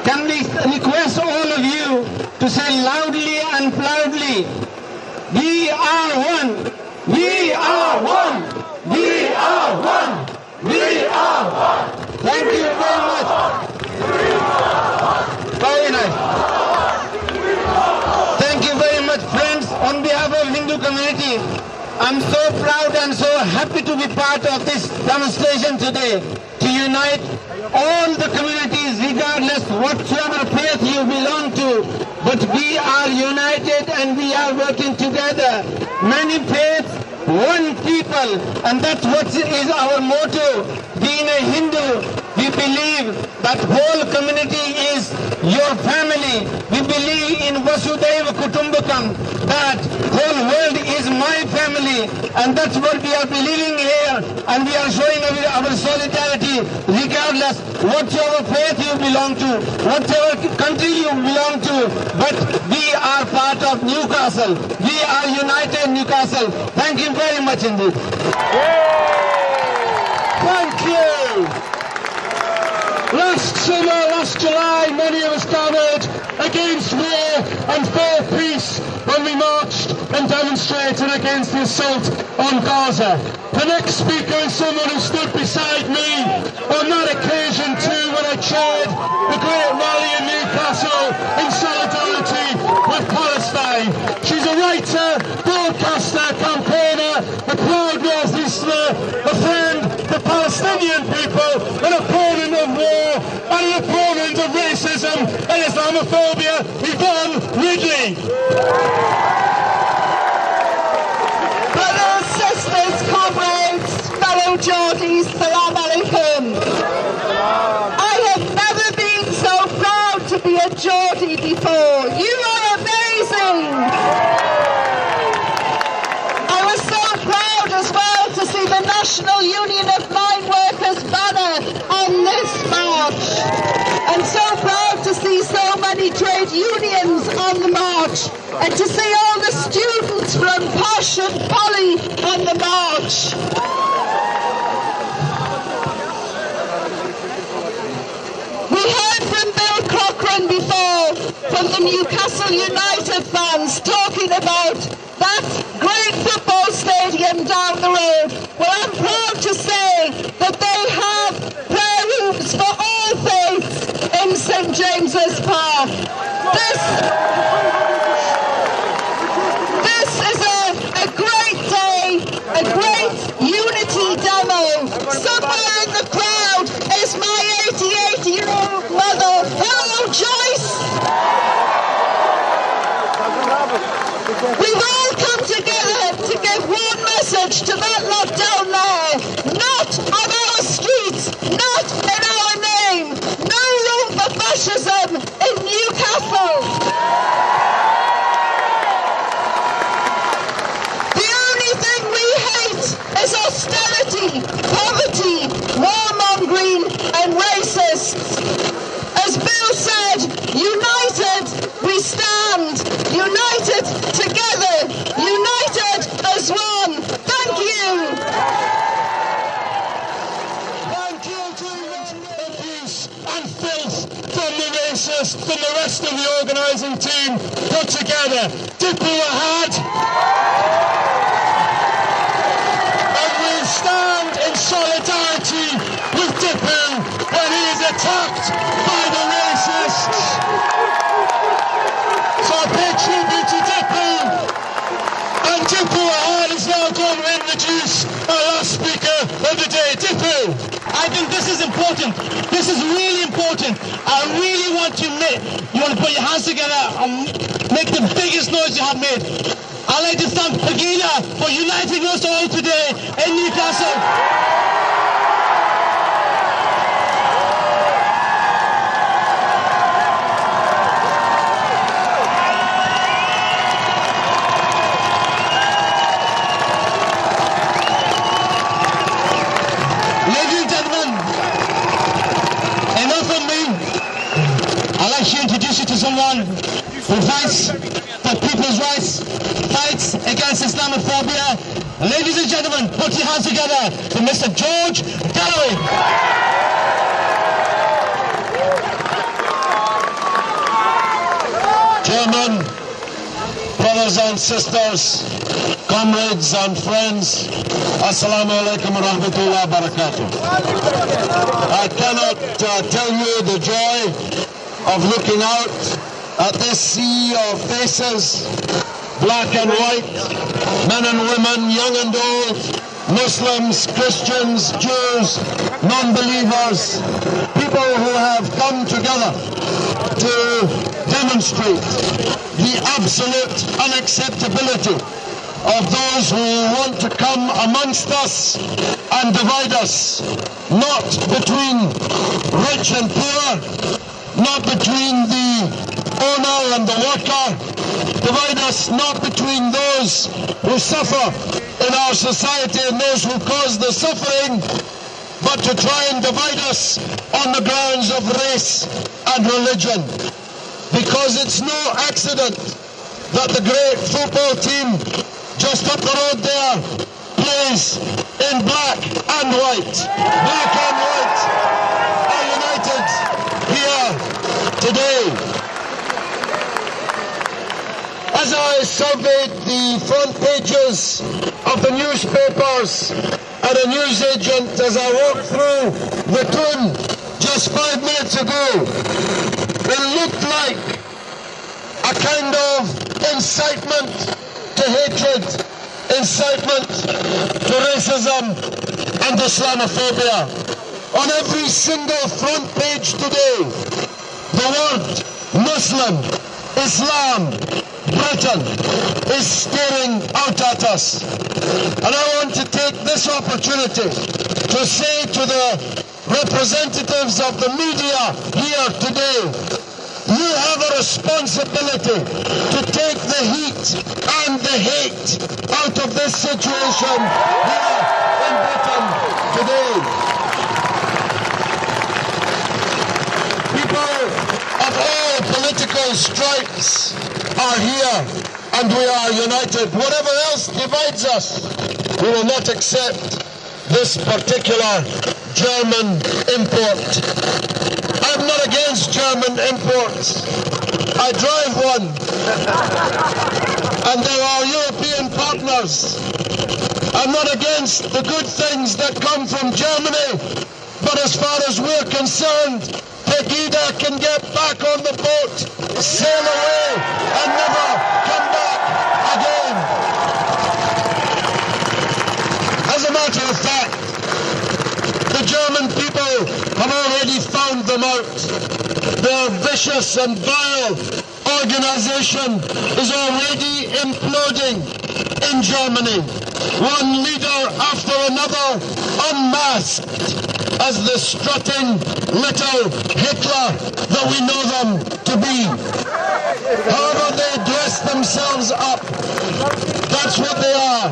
Can we request all of you to say loudly and proudly, we are one, we are one, we are one, we are one. Thank you very much. Very nice. Thank you very much, friends. On behalf of Hindu community, I'm so proud and so happy to be part of this demonstration today, to unite all the communities regardless whatsoever faith you belong to. But we are united and we are working together. Many faiths, one people, and that's what is our motto. Being a Hindu, we believe that whole community is your family. We believe in Vasudhaiva Kutumbakam, that whole world is my family, and that's what we are believing here, and we are showing our solidarity regardless whatever faith you belong to, whatever country you belong to, but we are part of Newcastle. We are united Newcastle. Thank you very much indeed. Thank you. Last summer, last July, many of us gathered against war and for peace when we marched and demonstrated against the assault on Gaza. The next speaker is someone who stood beside me on that occasion too when I chaired the great rally in Newcastle in solidarity with Palestine. She's a writer, broadcaster, campaigner, a proud North-Easterner, a friend, the Palestinian people, an opponent of war, and an opponent of racism and Islamophobia, Yvonne Ridley. Brothers, sisters, comrades, fellow Geordies, salam alaikum. I have never been so proud to be a Geordie before. You are amazing. I was so proud as well to see the National Union of Mine Workers banner on this march. And so proud to see so many trade unions on the march. And to see all the students from Posh and Poly on the march. We heard from Bill Cochrane before, from the Newcastle United fans, talking about that great football stadium down the road. Well, I'm proud to say that they have prayer rooms for all faiths in St James's Park. This is a great day, a great unity demo. Somewhere in the crowd is my 88-year-old mother. Hello, Joyce! We've all come together to give one message to that lot down there. Not on our streets, not in our name. No room for fascism in Newcastle. The only thing we hate is austerity, poverty, warmongering and racists. As Bill said, united we stand, united together, united as one. Thank you. Thank you to abuse and filth from the racists, from the rest of the organising team put together. Tipu Ahad. And we'll stand in solidarity with Tipu when he is attacked by the racists. So I pay tribute to Tipu. And Tipu Ahad is now going to introduce our last speaker of the day. Tipu. I think this is important. This is really important. I really want you want to put your hands together and make the biggest noise you have made. I'd like to thank Pegida for uniting us all today in Newcastle. Ladies and gentlemen, enough of me. I'd like to introduce you to someone who fights for people's rights, fights against Islamophobia. Ladies and gentlemen, put your hands together for Mr. George Galloway. Chairman, gentlemen, brothers and sisters, comrades and friends, Assalamu alaikum wa rahmatullahi wa barakatuh. I cannot tell you the joy of looking out at this sea of faces, black and white, men and women, young and old, Muslims, Christians, Jews, non-believers, people who have come together to demonstrate the absolute unacceptability of those who want to come amongst us and divide us, not between rich and poor, not between the owner and the worker, divide us not between those who suffer in our society and those who cause the suffering, but to try and divide us on the grounds of race and religion. Because it's no accident that the great football team just up the road there plays in black and white. Black and white are united here today. As I surveyed the front pages of the newspapers and a newsagent as I walked through the tomb just 5 minutes ago, it looked like a kind of incitement to hatred, incitement to racism and Islamophobia. On every single front page today, the word Muslim, Islam, Britain is staring out at us. And I want to take this opportunity to say to the representatives of the media here today, you have a responsibility to take the heat and the hate out of this situation here in Britain today. People of all political stripes are here and we are united. Whatever else divides us, we will not accept this particular German import. I'm not against German imports. I drive one. And there are European partners. I'm not against the good things that come from Germany. But as far as we're concerned, Pegida can get back on the boat, sail away, and never come back again. As a matter of fact, the German people have already found them out. Their vicious and vile organization is already imploding in Germany. One leader after another unmasked as the strutting little Hitler that we know them to be. However they dress themselves up, that's what they are.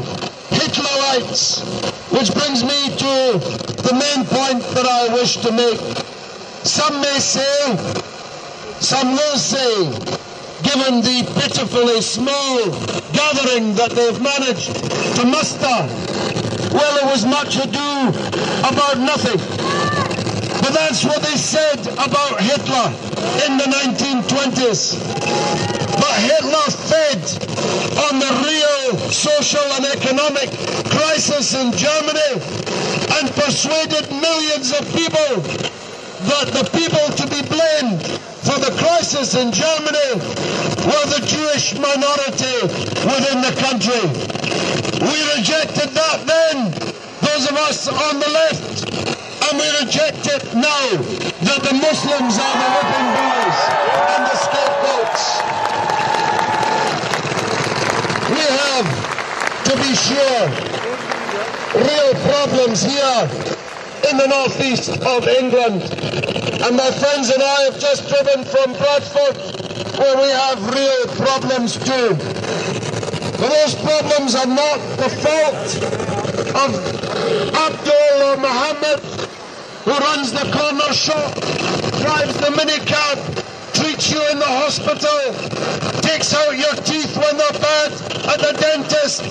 Hitlerites. Which brings me to the main point that I wish to make. Some may say, some will say, given the pitifully small gathering that they've managed to muster, well, it was much ado about nothing. But that's what they said about Hitler in the 1920s. But Hitler fed on the real social and economic crisis in Germany and persuaded millions of people that the people to be blamed for the crisis in Germany were the Jewish minority within the country. We rejected that then, those of us on the left, and we reject it now that the Muslims are the whipping boys and the scapegoats. We have, to be sure, real problems here in the northeast of England. And my friends and I have just driven from Bradford, where we have real problems too. But those problems are not the fault of Abdul or Mohammed, who runs the corner shop, drives the minicab, treats you in the hospital, takes out your teeth when they're bad at the dentist.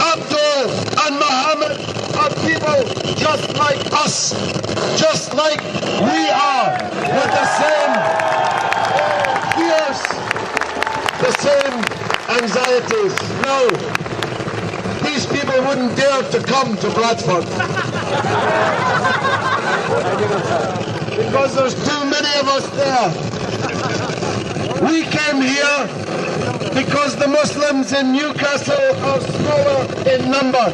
Abdul and Mohammed are people just like us, just like we are, with the same fears, the wouldn't dare to come to Bradford. Because there's too many of us there. We came here because the Muslims in Newcastle are smaller in number.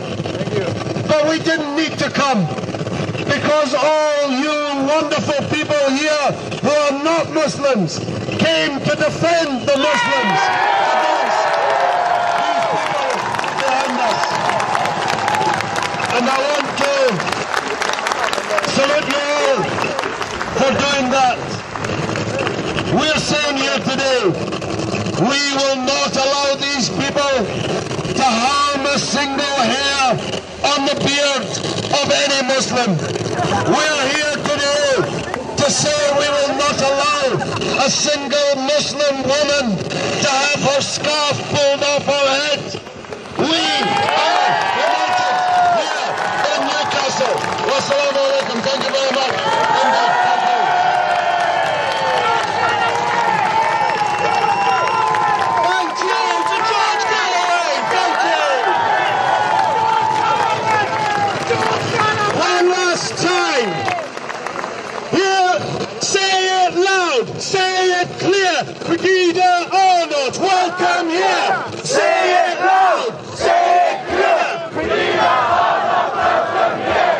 But we didn't need to come, because all you wonderful people here who are not Muslims came to defend the Muslims against these people behind us. And I want to salute you all for doing that. We're saying here today, we will not allow these people to harm a single hair on the beard of any Muslim. We're here today to say we will not allow a single Muslim woman to have her scarf pulled off her head. We are united here in Newcastle. Wassalamu alaikum. Thank you very much. Say it clear, Brigadier Arnold, welcome here. Say it loud, say it clear, Brigadier Arnold, welcome here.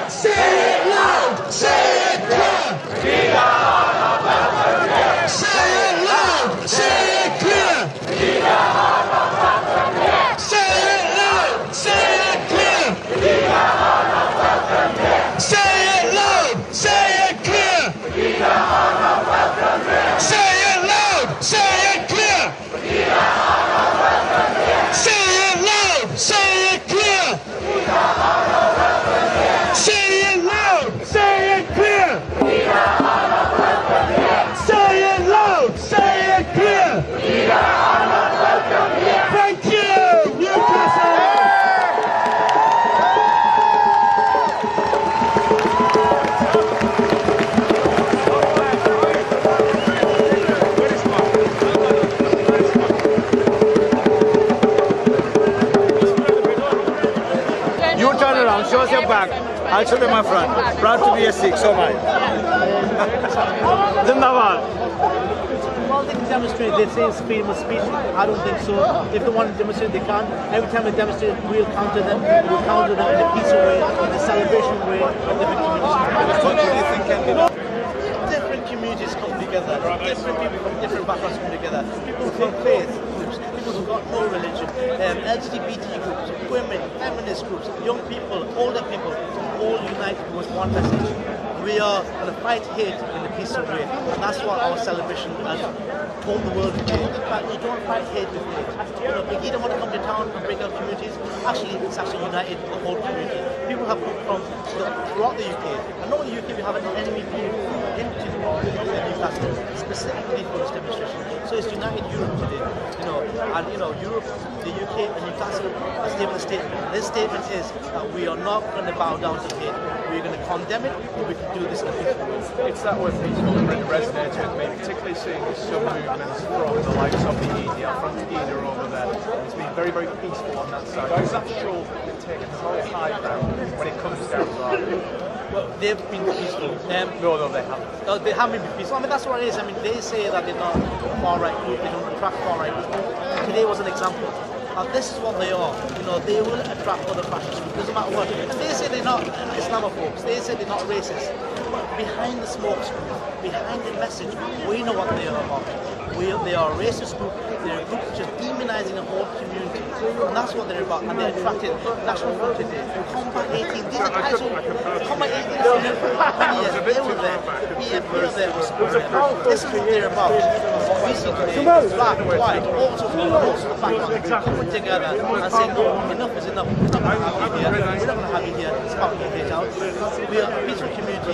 Say it loud, say it clear, Brigadier Arnold, welcome here. Say it loud, say it clear, Brigadier Arnold, welcome here. Say it loud, say it clear, Brigadier Arnold, welcome here. Say it loud, say it clear, Brigadier Arnold, welcome here. Say it loud, say it clear. Say it loud, say it clear. Say it loud, say it clear. Say it loud, say it clear. Thank you, Newcastle. Show us your back. I'll show them my front. Proud to be a Sikh, so am I. Zindabad. Well, they can demonstrate. They say speed must speed. I don't think so. If they want to demonstrate, they can. Every time they demonstrate, we'll counter them. We'll counter them in a peaceful way, in a celebration way. What do you think can be done? Different communities come together. Different people from different backgrounds come together. People from faith groups. People who've got no religion. LGBT groups, women, feminist groups, young people, older people, all united with one message. We are going to fight hate in a peaceful way, and that's what our celebration has told the world today. You don't fight hate with hate. You know, if you don't want to come to town and break up communities, it's actually united the whole community. People have come from throughout the UK. I know in the UK we have an enemy into Newcastle, specifically for this demonstration. So it's united Europe today. Europe, the UK, and Newcastle has given a statement. This statement is that we are not going to bow down to hate. We're going to condemn it, but we can do this in a peaceful way. It's that word peaceful that really resonates with me, particularly seeing some movements from the likes of the EDA, from the EDA over there. It's been very, very peaceful on that side. Does that show that they've taken the very high ground when it comes down to arguing? Well, they've been peaceful. No, they haven't. They haven't been peaceful. I mean, that's what it is. I mean, they say that they're not far-right group, they don't attract far-right group. Today was an example. This is what they are. They will attract other fascists. It doesn't matter what. And they say they're not Islamophobes. They say they're not racist. But behind the smoke screen, behind the message, we know what they are about. They are a racist group. They're a group just demonizing the whole community. And that's what they're about. And they're attracted National Front today. Combat 18. These are guys who Combat 18 is for many years. They were there. The BFP was there. This is what they're about. What we see today is black, white, also most of the background coming together and saying, no, enough is enough. We're not going to have you here. We're not going to have you here. It's about your hate out. We are a peaceful community.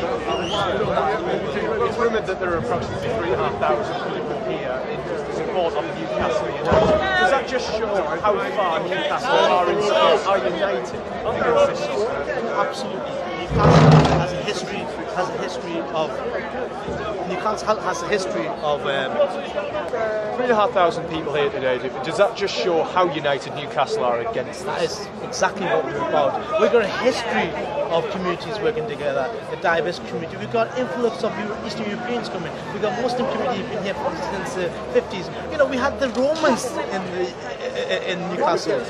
It's rumoured that there are approximately 3,500 people here in support of Newcastle United. Does that just show how far Newcastle are united against this? Absolutely. Newcastle has a history has a history of 3,500 people here today. Does that just show how united Newcastle are against this? That is exactly what we're about. We've got a history of communities working together, a diverse community. We've got influx of Eastern Europeans coming. We've got Muslim community been here since the 50s. You know, we had the Romans in Newcastle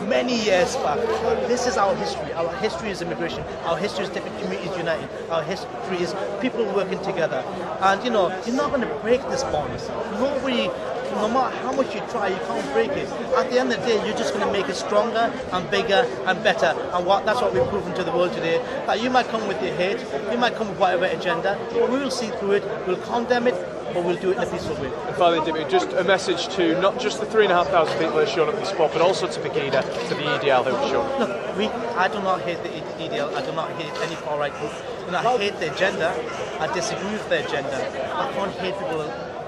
many years back. This is our history. Our history is immigration. Our history is different communities united. Our history is people working together. And you know, you're not going to break this bond. Nobody, no matter how much you try, you can't break it. At the end of the day, you're just going to make it stronger and bigger and better. And that's what we've proven to the world today. That you might come with your hate, you might come with whatever agenda, but we will see through it, we'll condemn it, but we'll do it in a peaceful way. And finally, Dimmy, just a message to not just the 3,500 people who have shown up in the spot, but also to Pegida, to the EDL who have shown up. Look, I do not hate the EDL, I do not hate any far-right group. You know, I hate the agenda, I disagree with the agenda. I can't hate people,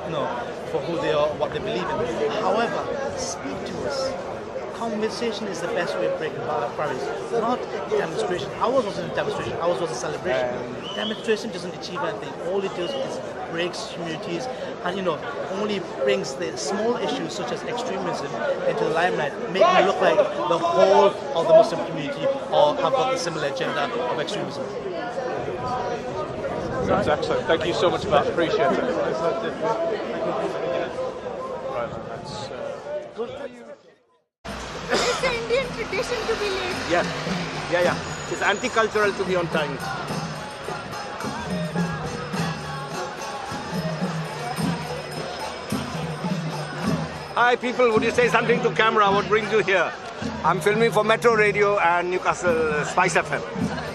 you know, for who they are, what they believe in. However, speak to us. Conversation is the best way of breaking barriers, not demonstration. Ours wasn't a demonstration, ours was a celebration. Demonstration doesn't achieve anything. All it does is breaks communities and, you know, only brings the small issues such as extremism into the limelight, making it look like the whole of the Muslim community or have got the similar agenda of extremism. That's excellent. Thank you so much for that. Appreciate it. Right, that's good for you. It's an Indian tradition to be late. Yeah. It's anti-cultural to be on time. Hi people, would you say something to camera? What brings you here? I'm filming for Metro Radio and Newcastle Spice FM.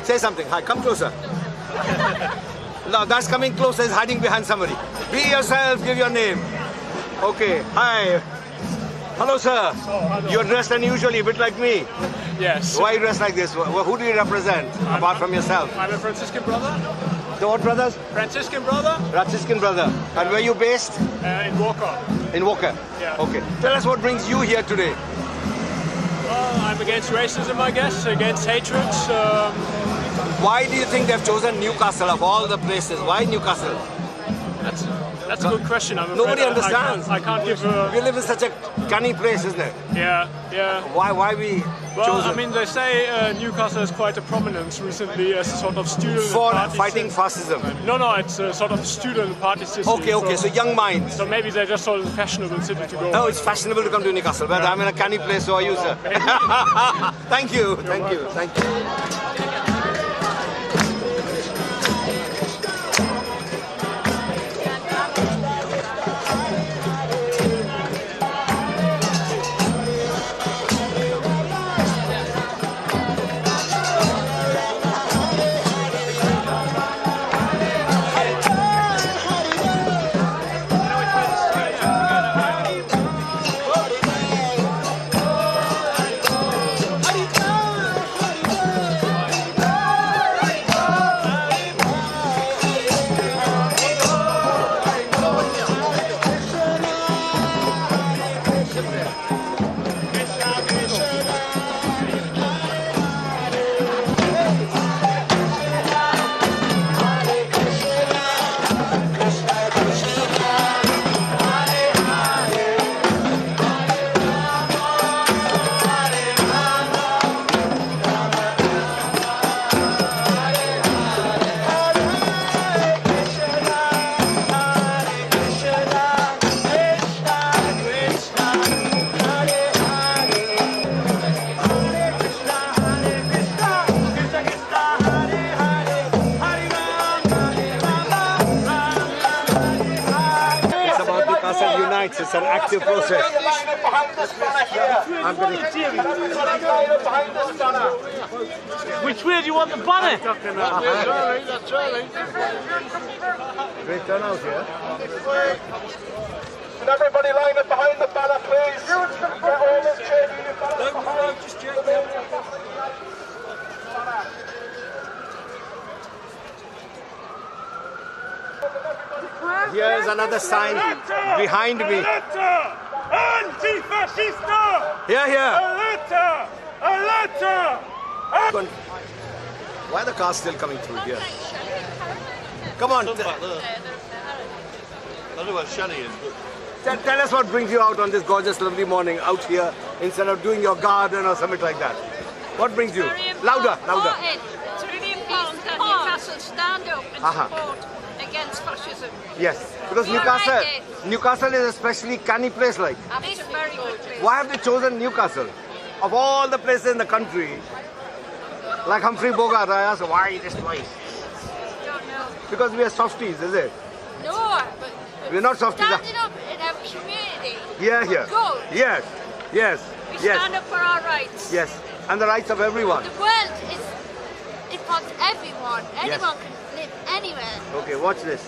Say something. Hi, come closer. No, that's coming closer, is hiding behind somebody. Be yourself, give your name. Okay, hi. Hello, sir. You're dressed unusually, a bit like me. Yes. Why are you dressed like this? Who do you represent, apart from yourself? I'm a Franciscan brother. The what brothers? Franciscan brother. Franciscan brother. And where are you based? In Walker. In Walker? Yeah. Okay. Tell us what brings you here today. I'm against racism, I guess, against hatred. Why do you think they've chosen Newcastle of all the places? Why Newcastle? That's a good question. I'm Nobody understands. I can't give a... We live in such a canny place, isn't it? Yeah. Why we Well, chosen? I mean, they say Newcastle has quite a prominence recently as a sort of student For party fighting fascism? No, it's a sort of student party city. Okay, so young minds. So maybe they just thought it's a fashionable city to go. No, it's fashionable to come to Newcastle, but I'm in a canny place, so are you, sir. Thank you. It's an active process. I'm going to... Which way do you want the banner? That's early. Great turnout here. Can everybody line up behind the banner, please? Get all this Here's another sign behind me. Antifascista! Here. Aletta! Why are the cars still coming through here? Come on. I don't know where Shani is, but... Tell us what brings you out on this gorgeous, lovely morning out here instead of doing your garden or something like that. What brings you? Louder, louder. It's really important that Newcastle stand up and support against fascism. Yes, because We are like Newcastle is a especially canny place like. It's a very good place. Why have they chosen Newcastle? Of all the places in the country, like Humphrey Bogart, I asked, why this place? Don't know. Because we are softies, is it? No, but We're not softies. standing up in our community. Yeah. Good. Yes. We stand up for our rights. Yes. And the rights of everyone. The world is for everyone. Anyone can live anywhere. Okay, watch this.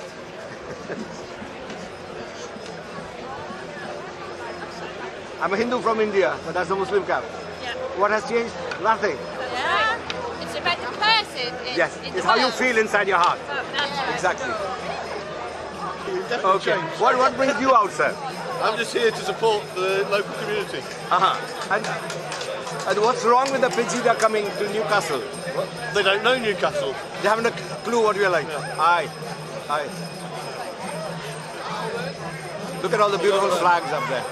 I'm a Hindu from India, but that's a Muslim cap. Yeah. What has changed? Nothing. Yeah. It's about the person. Yes, in it's the how you world. feel inside your heart. That's right. Exactly. Okay. What brings you out, sir? I'm just here to support the local community. And what's wrong with the Pidgey coming to Newcastle? They don't know Newcastle. They haven't a clue what we're like. Aye. Look at all the beautiful flags up there.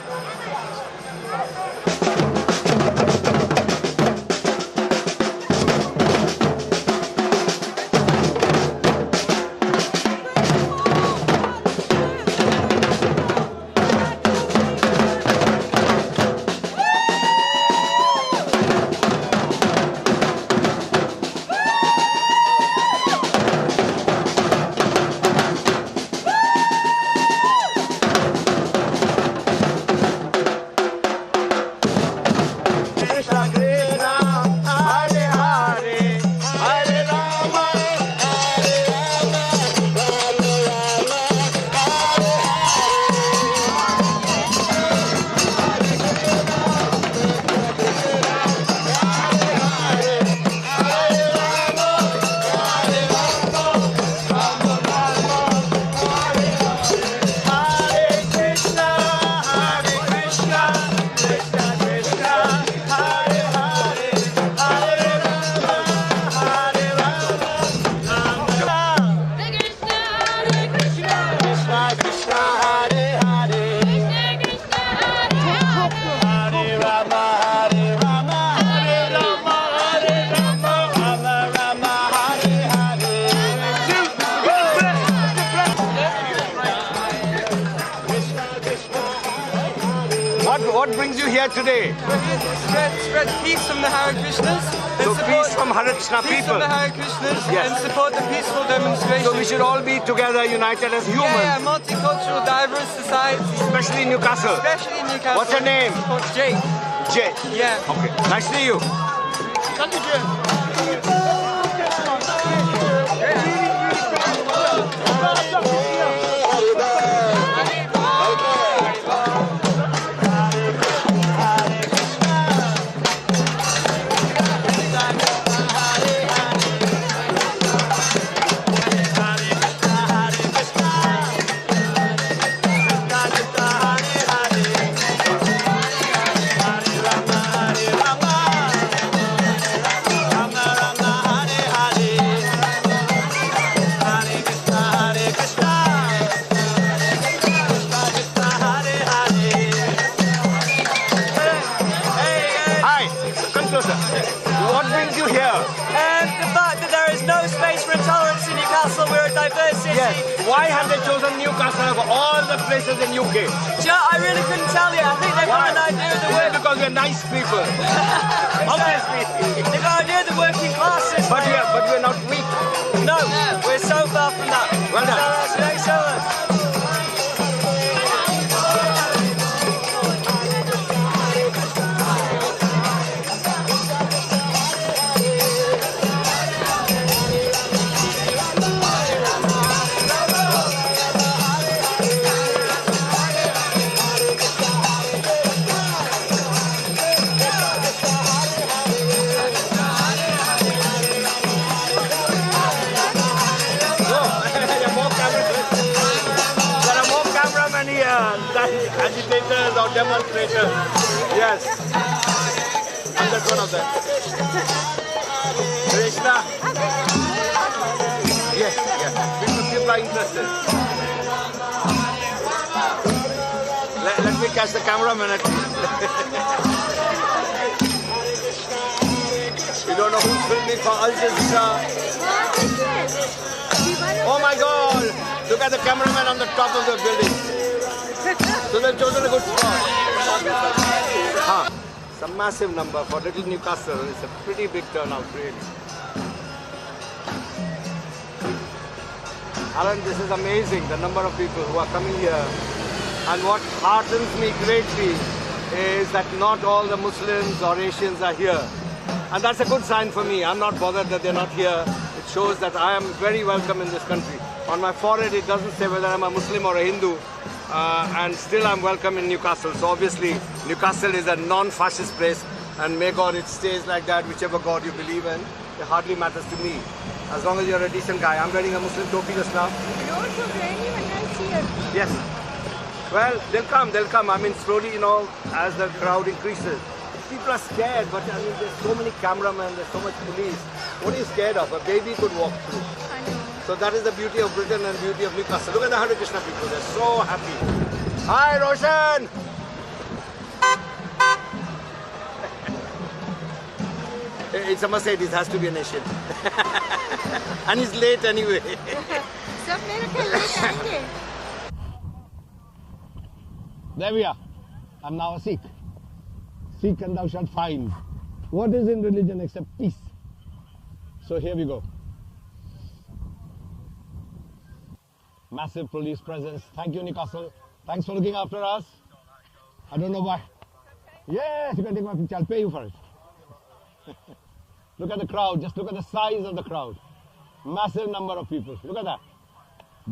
What brings you here today? Spread peace from the Hare Krishnas. So peace from Hare Krishna people. Peace from the Hare Krishnas Yes. and support the peaceful demonstration. So we should all be together, united as humans. Yeah, multicultural, diverse society. Especially in Newcastle. Especially in Newcastle. What's your name? Jake. Jay. Yeah. Okay. Nice to see you. Thank you, Jay. What brings you here? The fact that there is no space for intolerance in Newcastle. We're a diverse city. Yes. Why have they chosen Newcastle of all the places in UK? I really couldn't tell you. I think they've got an idea of the Is it because we're nice people? Obviously. They've got an idea of the working classes. But we're not weak. No, we're so far from that. Well done. Thanks so much. Agitators or demonstrators. Yes. I'm just one of them. Krishna. Yes. Because people are interested. Let me catch the cameraman at least. You don't know who's filming for Al Jazeera. Oh my God! Look at the cameraman on the top of the building. So they've chosen a good spot. It's a massive number for little Newcastle. It's a pretty big turnout, really. Alan, this is amazing, the number of people who are coming here. And what heartens me greatly is that not all the Muslims or Asians are here. And that's a good sign for me. I'm not bothered that they're not here. It shows that I am very welcome in this country. On my forehead, it doesn't say whether I'm a Muslim or a Hindu. And still I'm welcome in Newcastle. So obviously, Newcastle is a non-fascist place. And may God it stays like that, whichever God you believe in. It hardly matters to me. As long as you're a decent guy. I'm wearing a Muslim topi just now. You're also anyone else here. Yes. Well, they'll come. I mean, slowly, you know, as the crowd increases. People are scared, but I mean, there's so many cameramen, there's so much police. What are you scared of? A baby could walk through. I know. So that is the beauty of Britain and beauty of Newcastle. Look at the Hare Krishna people, they're so happy. Hi, Roshan! It's a Mercedes, has to be an Asian. And he's late anyway. Some miracle late. There we are. I'm now a Sikh. Seek and thou shalt find. What is in religion except peace? So here we go. Massive police presence. Thank you, Newcastle. Thanks for looking after us. I don't know why. Yes, you can take my picture. I'll pay you for it. Look at the crowd. Just look at the size of the crowd. Massive number of people. Look at that.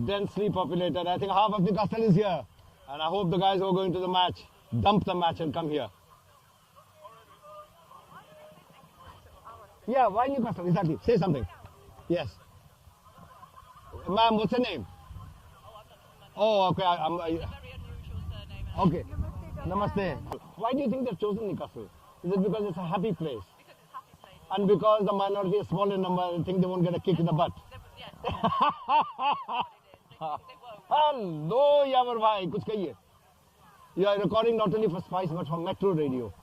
Densely populated. I think half of Newcastle is here. And I hope the guys who are going to the match dump the match and come here. Yeah, why Newcastle? Exactly. Say something. Yes. Ma'am, what's your name? Oh, okay. Okay. Namaste. Why do you think they've chosen Newcastle? Is it because it's a happy place? Because it's a happy place. And because the minority is small in number, they think they won't get a kick in the butt? Hello, Yawar bhai. Kuch kahiye. You are recording not only for Spice but for Metro Radio.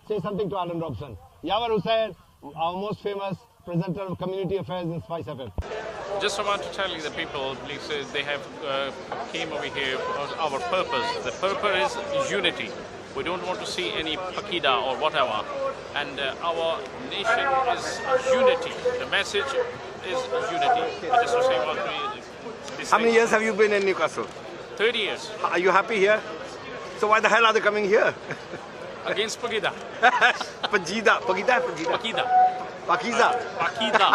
Say something to Alan Robson. Yawar Hussain, our most famous presenter of community affairs in Spice FM. Just want to tell you, the people they have came over here for our purpose. The purpose is unity. We don't want to see any pakida or whatever. And our nation is unity. The message is unity. I just want to say How many years have you been in Newcastle? 30 years. Are you happy here? So why the hell are they coming here? Against Pagida. Pagida. Pagida. Pakida. Pakiza. Pakida.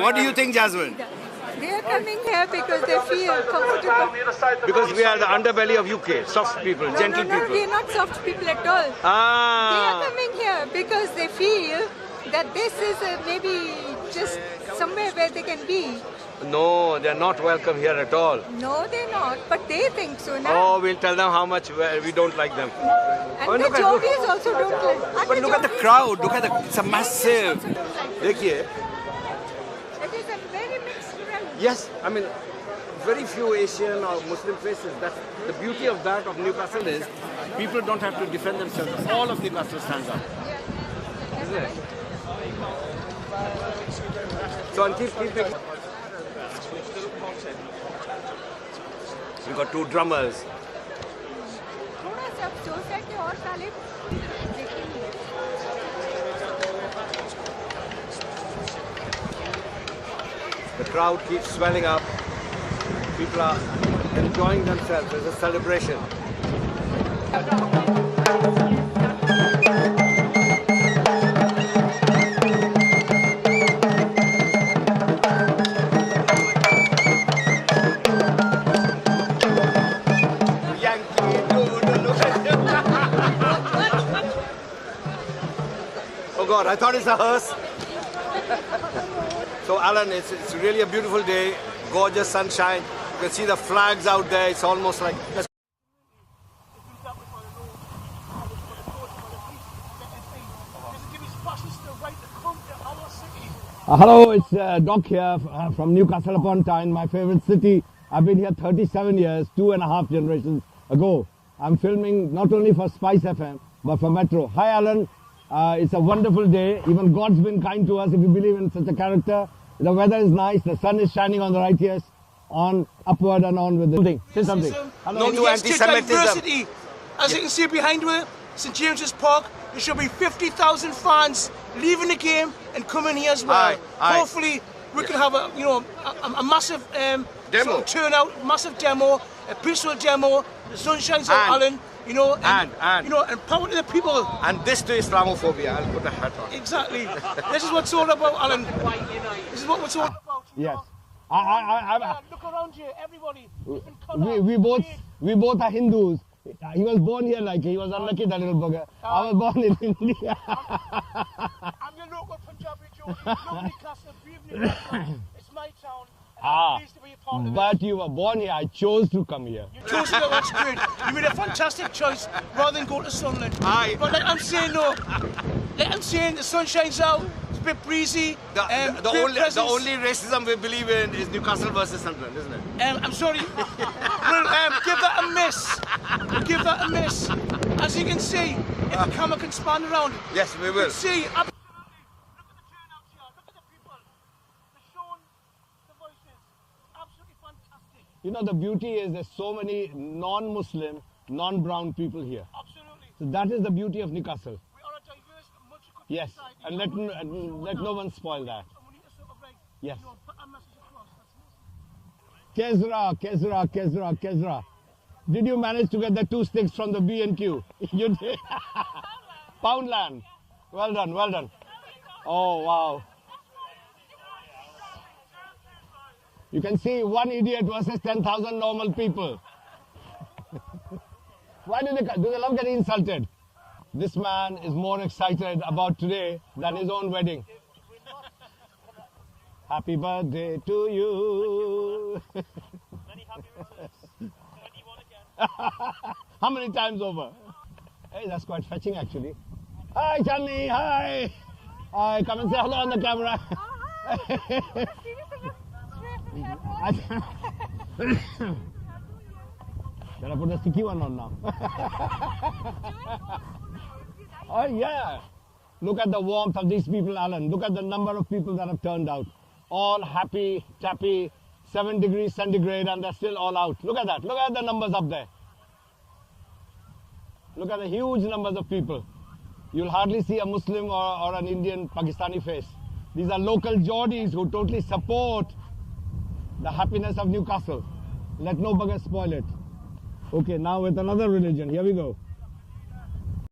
What do you think, Jasmine? They are coming here because they feel comfortable. Because we are the underbelly of UK, soft people, gentle No, people. we are not soft people at all. They are coming here because they feel that this is maybe just somewhere where they can be. No, they are not welcome here at all. No, they're not, but they think so now. Oh, we'll tell them how much we don't like them. And the Jogis also don't like. But look at the crowd, look at it's a massive. Dekhiye. It is a very mixed crowd. Yes, I mean, very few Asian or Muslim faces. That's the beauty of that of Newcastle is people don't have to defend themselves. All of Newcastle stands up. Isn't it? So I'll keep it. We got two drummers. The crowd keeps swelling up. People are enjoying themselves. There's a celebration. Oh God, I thought it's a hearse. So Alan, it's really a beautiful day, gorgeous sunshine. You can see the flags out there. It's almost like... Hello, it's Doc here from Newcastle upon Tyne, my favorite city. I've been here 37 years, 2.5 generations ago. I'm filming not only for Spice FM, but for Metro. Hi Alan, it's a wonderful day. Even God's been kind to us if you believe in such a character. The weather is nice, the sun is shining on the right ears, on, upward and on with the... Say something. No to anti-Semitism. As you can see behind me, St James's Park, there should be 50,000 fans leaving the game and coming here as well. Hopefully we can have a massive demo. Sort of turnout, massive demo, a peaceful demo. The sun shines on Alan, and power to the people. And this to Islamophobia. I'll put a hat on. Exactly. This is what it's all about, Alan. This is what it's all about. Yes. Look around you, everybody. We both are Hindus. He was born here like he was unlucky, that little bugger. I was born in India. I'm your local Punjabi Joe. Newcastle, it's my town. And I'm pleased to be a part of it. But you were born here. I chose to come here. You chose to come, that's great. You made a fantastic choice rather than go to Sunderland. But like I'm saying, the sun shines out. It's a bit breezy. The only racism we believe in is Newcastle versus Sunderland, isn't it? I'm sorry. We'll give that a miss. We'll give that a miss. As you can see, if the camera can span around. Yes, we will. You can see, absolutely. Look at the turnout here. Look at the people. They're showing the voices. Absolutely fantastic. You know, the beauty is there's so many non-Muslim, non-brown people here. Absolutely. So that is the beauty of Newcastle. We are a diverse, multicultural Yes, society. and let no one spoil that. Yes. Put our message across. Kezra, Kezra, Kezra, Kezra. Did you manage to get the 2 sticks from the B&Q? You did. Poundland. Well done, well done. Oh, wow. You can see one idiot versus 10,000 normal people. Why do they love getting insulted? This man is more excited about today than his own wedding. Happy birthday to you. Many happy returns. 21 again. How many times over? Hey, that's quite fetching actually. Hi, Channi. Hi. Hi, come and say hello on the camera. Shall I put the sticky one on now? Oh, yeah. Look at the warmth of these people, Alan. Look at the number of people that have turned out. All happy, tappy, 7 degrees centigrade, and they're still all out. Look at that. Look at the numbers up there. Look at the huge numbers of people. You'll hardly see a Muslim or an Indian Pakistani face. These are local Geordies who totally support the happiness of Newcastle. Let no bugger spoil it. Okay, now with another religion. Here we go.